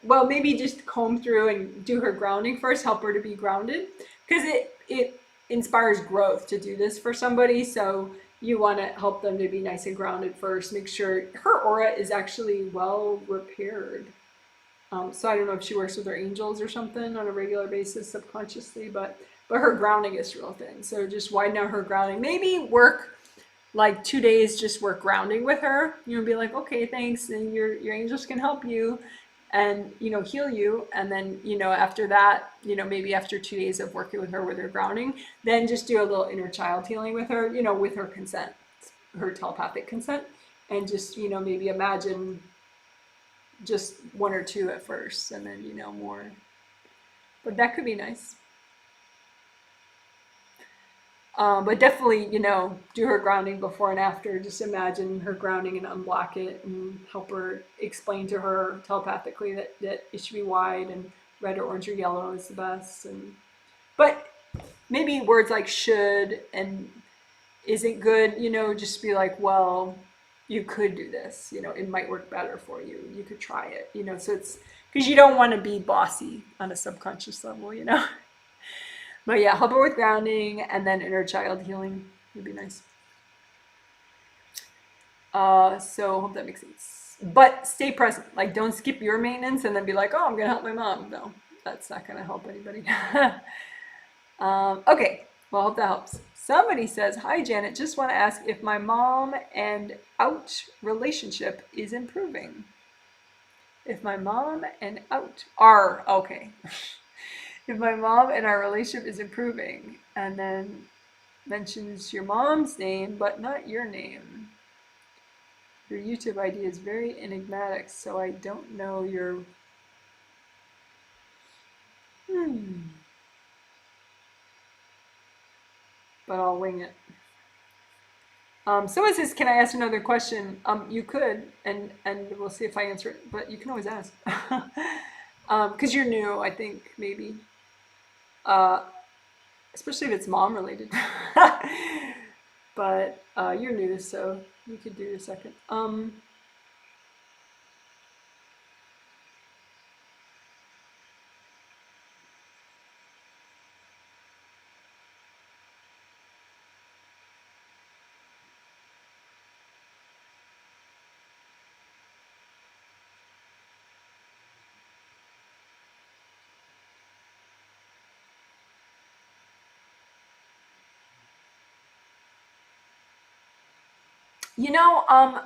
well, maybe just comb through and do her grounding first, help her to be grounded. Because it inspires growth to do this for somebody. So you want to help them to be nice and grounded first. Make sure her aura is actually well repaired. So I don't know if she works with her angels or something on a regular basis subconsciously, but her grounding is real thin. So just widen out her grounding. Maybe work like 2 days, just work grounding with her. Be like, okay, thanks. And your angels can help you and, heal you. And then, after that, maybe after 2 days of working with her grounding, then just do a little inner child healing with her, with her consent, her telepathic consent. And just, maybe imagine just 1 or 2 at first, and then more. But that could be nice. But definitely, do her grounding before and after. Just imagine her grounding and unblock it, and help her explain to her telepathically that it should be wide, and red or orange or yellow is the best. But maybe words like should and isn't good. Just be like, well, you could do this, it might work better for you. You could try it, so it's because you don't want to be bossy on a subconscious level, But yeah, help her with grounding and then inner child healing would be nice. So hope that makes sense. But stay present. Like don't skip your maintenance and then be like, oh, I'm gonna help my mom. No, that's not gonna help anybody. Okay, well, hope that helps. Somebody says, hi, Janet, just want to ask if my mom and out relationship is improving. If my mom and okay. If my mom and our relationship is improving, and then mentions your mom's name, but not your name. Your YouTube ID is very enigmatic, so I don't know your... But I'll wing it. Someone says, can I ask another question? You could, and we'll see if I answer it, but you can always ask. Because you're new, I think, maybe. Especially if it's mom related. But you're new, so you could do your second.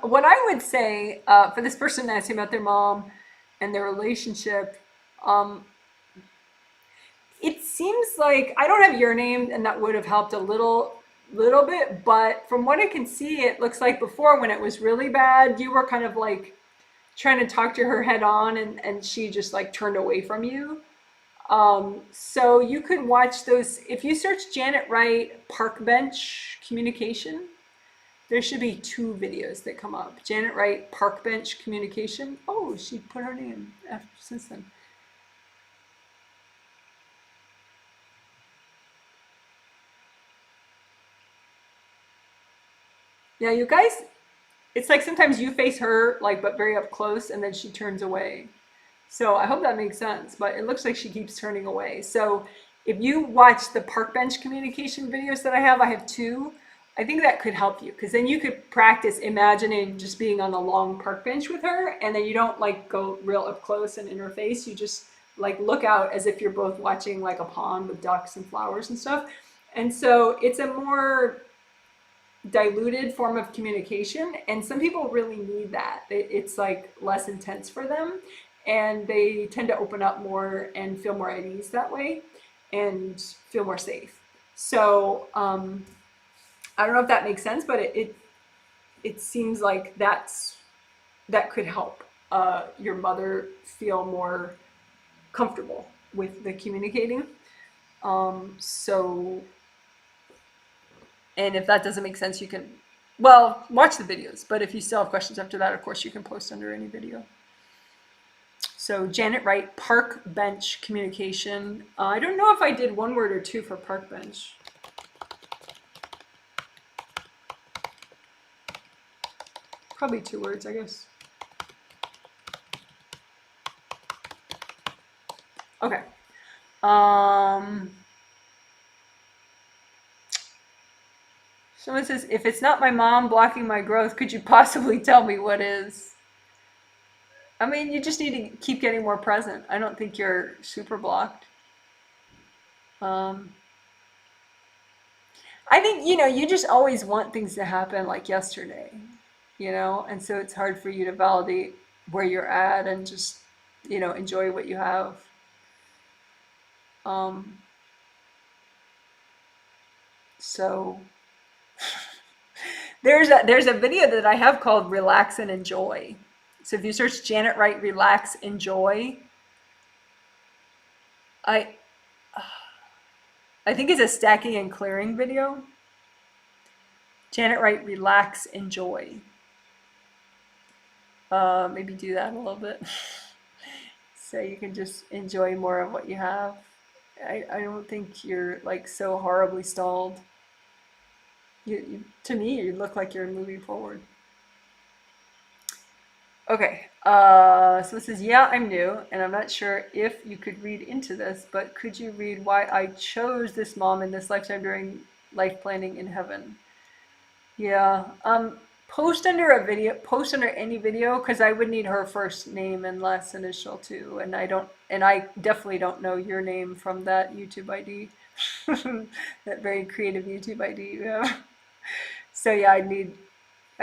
What I would say for this person asking about their mom and their relationship, it seems like I don't have your name, and that would have helped a little bit. But from what I can see, it looks like before, when it was really bad, you were kind of like trying to talk to her head on, and she just like turned away from you. So you could watch those if you search Janet Wright Park Bench Communication. There should be 2 videos that come up. Janet Wright Park Bench Communication. Oh, she put her name since then. Yeah, you guys, it's like sometimes you face her, like, but very up close, and then she turns away. So I hope that makes sense, but it looks like she keeps turning away. So if you watch the Park Bench Communication videos that I have 2. I think that could help you because then you could practice imagining just being on a long park bench with her, and then you don't like go real up close and in her face. You just like look out as if you're both watching like a pond with ducks and flowers and stuff. And so it's a more diluted form of communication, and some people really need that. It's like less intense for them, and they tend to open up more and feel more at ease that way and feel more safe. So I don't know if that makes sense, but it seems like that could help your mother feel more comfortable with the communicating. So, and if that doesn't make sense, you can, well, watch the videos. But if you still have questions after that, of course, you can post under any video. So Janet Wright, park bench communication. I don't know if I did one word or two for park bench. Probably 2 words, I guess. Okay. Someone says, if it's not my mom blocking my growth, could you possibly tell me what is? I mean, you just need to keep getting more present. I don't think you're super blocked. I think, you just always want things to happen like yesterday, and so it's hard for you to validate where you're at and just, enjoy what you have. So there's a video that I have called Relax and Enjoy. So if you search Janet Wright Relax Enjoy, I think it's a stacking and clearing video. Janet Wright Relax Enjoy. Maybe do that a little bit. So you can just enjoy more of what you have. I don't think you're like so horribly stalled. To me, you look like you're moving forward. Okay, so it says, yeah, I'm new, and I'm not sure if you could read into this, but could you read why I chose this mom in this lifetime during life planning in heaven? Yeah, post under any video, because I would need her first name and last initial too, and I definitely don't know your name from that YouTube ID, that very creative YouTube ID you have. So yeah, I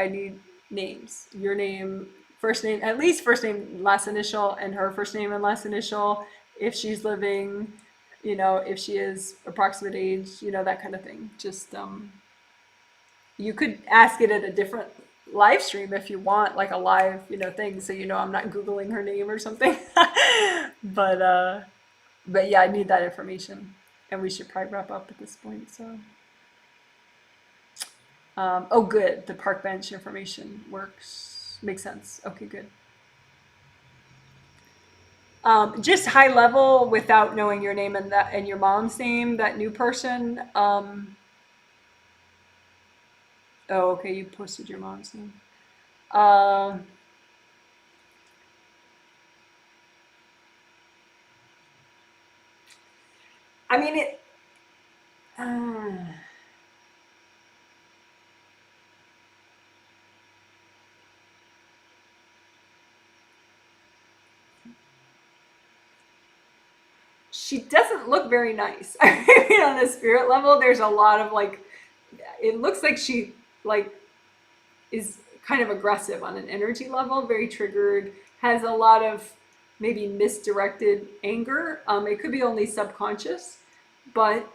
need names. Your name, first name, at least first name, last initial, and her first name and last initial, if she's living, if she is approximate age, that kind of thing. Just you could ask it at a different live stream if you want, like a live, thing, so I'm not Googling her name or something. But yeah, I need that information, and we should probably wrap up at this point. So. Oh, good. The park bench information works. Makes sense. Okay, good. Just high level without knowing your name and your mom's name, that new person. Oh, okay. You posted your mom's name. I mean, it. She doesn't look very nice. I mean, on a spirit level, there's a lot of like, it looks like she like is kind of aggressive on an energy level, very triggered, has a lot of maybe misdirected anger. It could be only subconscious, but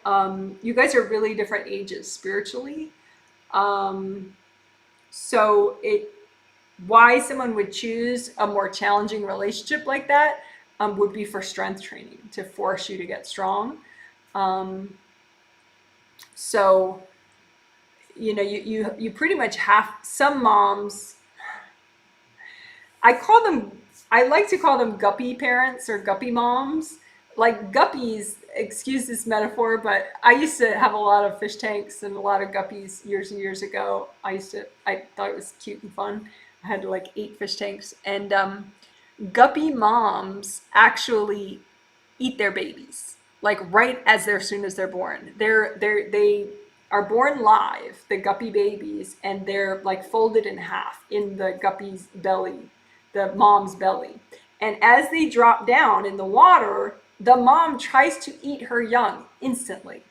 you guys are really different ages spiritually. So why someone would choose a more challenging relationship like that would be for strength training, to force you to get strong. So, you pretty much have some moms. I like to call them guppy parents or guppy moms. Like guppies, excuse this metaphor, but I used to have a lot of fish tanks and a lot of guppies years and years ago. I thought it was cute and fun. I had like 8 fish tanks, and guppy moms actually eat their babies like right as soon as they're born. They are born live, the guppy babies, and they're like folded in half in the guppy's belly, the mom's belly. And as they drop down in the water, the mom tries to eat her young instantly.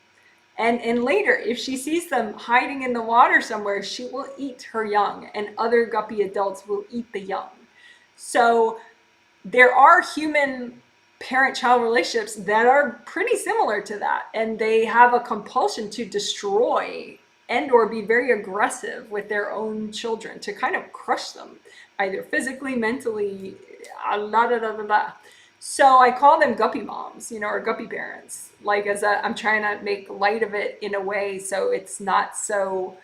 And later, if she sees them hiding in the water somewhere, she will eat her young, and other guppy adults will eat the young. So there are human parent-child relationships that are pretty similar to that, and they have a compulsion to destroy and or be very aggressive with their own children to kind of crush them, either physically, mentally, la da da da da. So I call them guppy moms, or guppy parents. Like I'm trying to make light of it in a way so it's not so,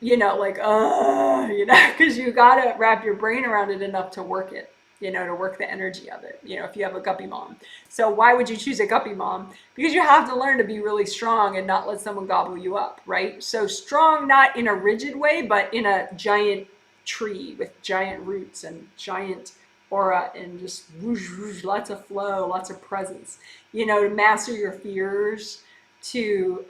like, because you gotta wrap your brain around it enough to work it, to work the energy of it, if you have a guppy mom. So why would you choose a guppy mom? Because you have to learn to be really strong and not let someone gobble you up, right? So strong, not in a rigid way, but in a giant tree with giant roots and giant aura and just whoosh, whoosh, lots of flow, lots of presence, to master your fears, to,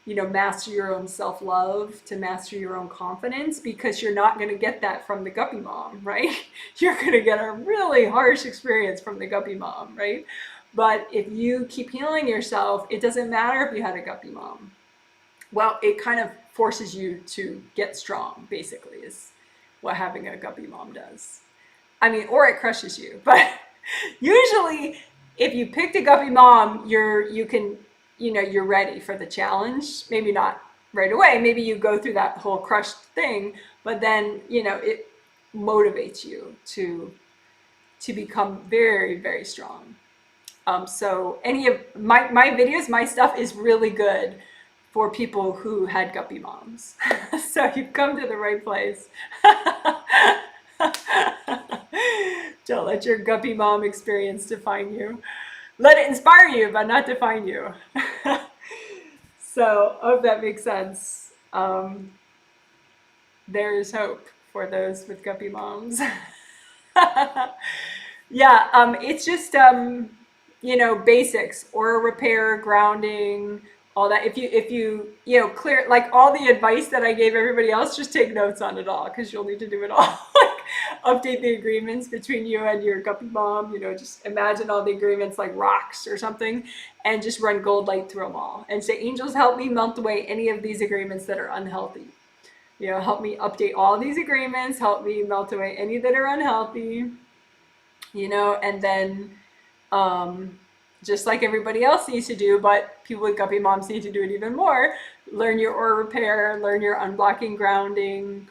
master your own self-love, to master your own confidence, because you're not going to get that from the guppy mom, right? You're going to get a really harsh experience from the guppy mom, right? But if you keep healing yourself, it doesn't matter if you had a guppy mom. Well, it kind of forces you to get strong, basically, is what having a guppy mom does. I mean, or it crushes you. But usually, if you picked a guppy mom, you're ready for the challenge. Maybe not right away. Maybe you go through that whole crushed thing, but then, it motivates you to become very, very strong. So any of my videos, my stuff is really good for people who had guppy moms. So you've come to the right place. Don't let your guppy mom experience define you. Let it inspire you, but not define you. So I hope that makes sense. There is hope for those with guppy moms. Yeah, it's just, basics, aura repair, grounding, all that. If you clear, like all the advice that I gave everybody else, just take notes on it all, because you'll need to do it all. Update the agreements between you and your guppy mom, just imagine all the agreements like rocks or something, and just run gold light through them all and say, angels, help me melt away any of these agreements that are unhealthy. Help me update all these agreements, help me melt away any that are unhealthy, and then just like everybody else needs to do, but people with guppy moms need to do it even more. Learn your aura repair, learn your unblocking grounding,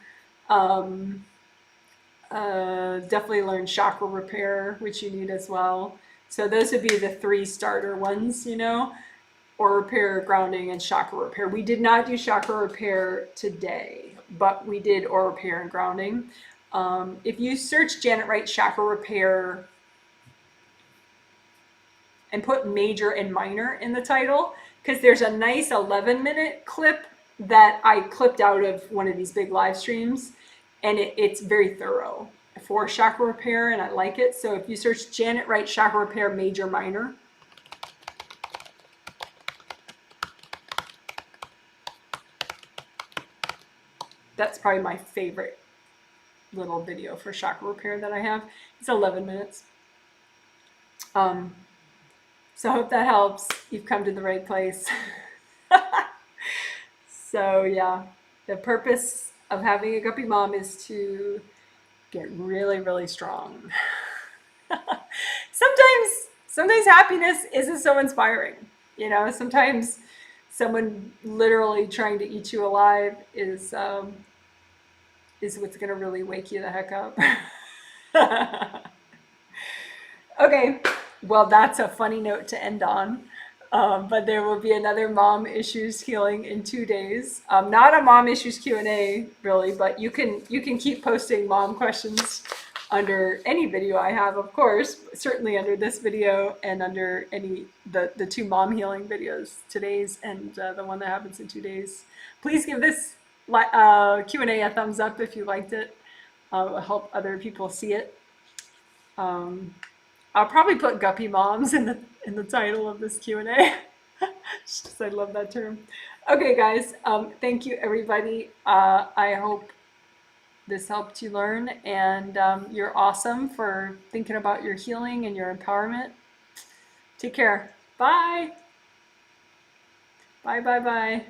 definitely learn chakra repair, which you need as well. So those would be the 3 starter ones, aura repair, grounding, and chakra repair. We did not do chakra repair today, but we did aura repair and grounding. If you search Janet Wright chakra repair and put major and minor in the title, because there's a nice 11-minute clip that I clipped out of one of these big live streams, and it's very thorough for chakra repair, and I like it. So if you search Janet Wright chakra repair major minor, that's probably my favorite little video for chakra repair that I have. It's 11 minutes. So I hope that helps. You've come to the right place. So yeah, the purpose of having a guppy mom is to get really, really strong. Sometimes happiness isn't so inspiring. Sometimes someone literally trying to eat you alive is what's going to really wake you the heck up. Okay, well, that's a funny note to end on. But there will be another mom issues healing in 2 days. Not a mom issues Q&A really, but you can keep posting mom questions under any video I have, of course, certainly under this video and under the 2 mom healing videos, today's and the one that happens in 2 days. Please give this Q&A a thumbs up if you liked it. It will help other people see it. I'll probably put guppy moms in the title of this Q&A. Just 'cause I love that term. Okay, guys. Thank you, everybody. I hope this helped you learn, and you're awesome for thinking about your healing and your empowerment. Take care. Bye. Bye, bye, bye.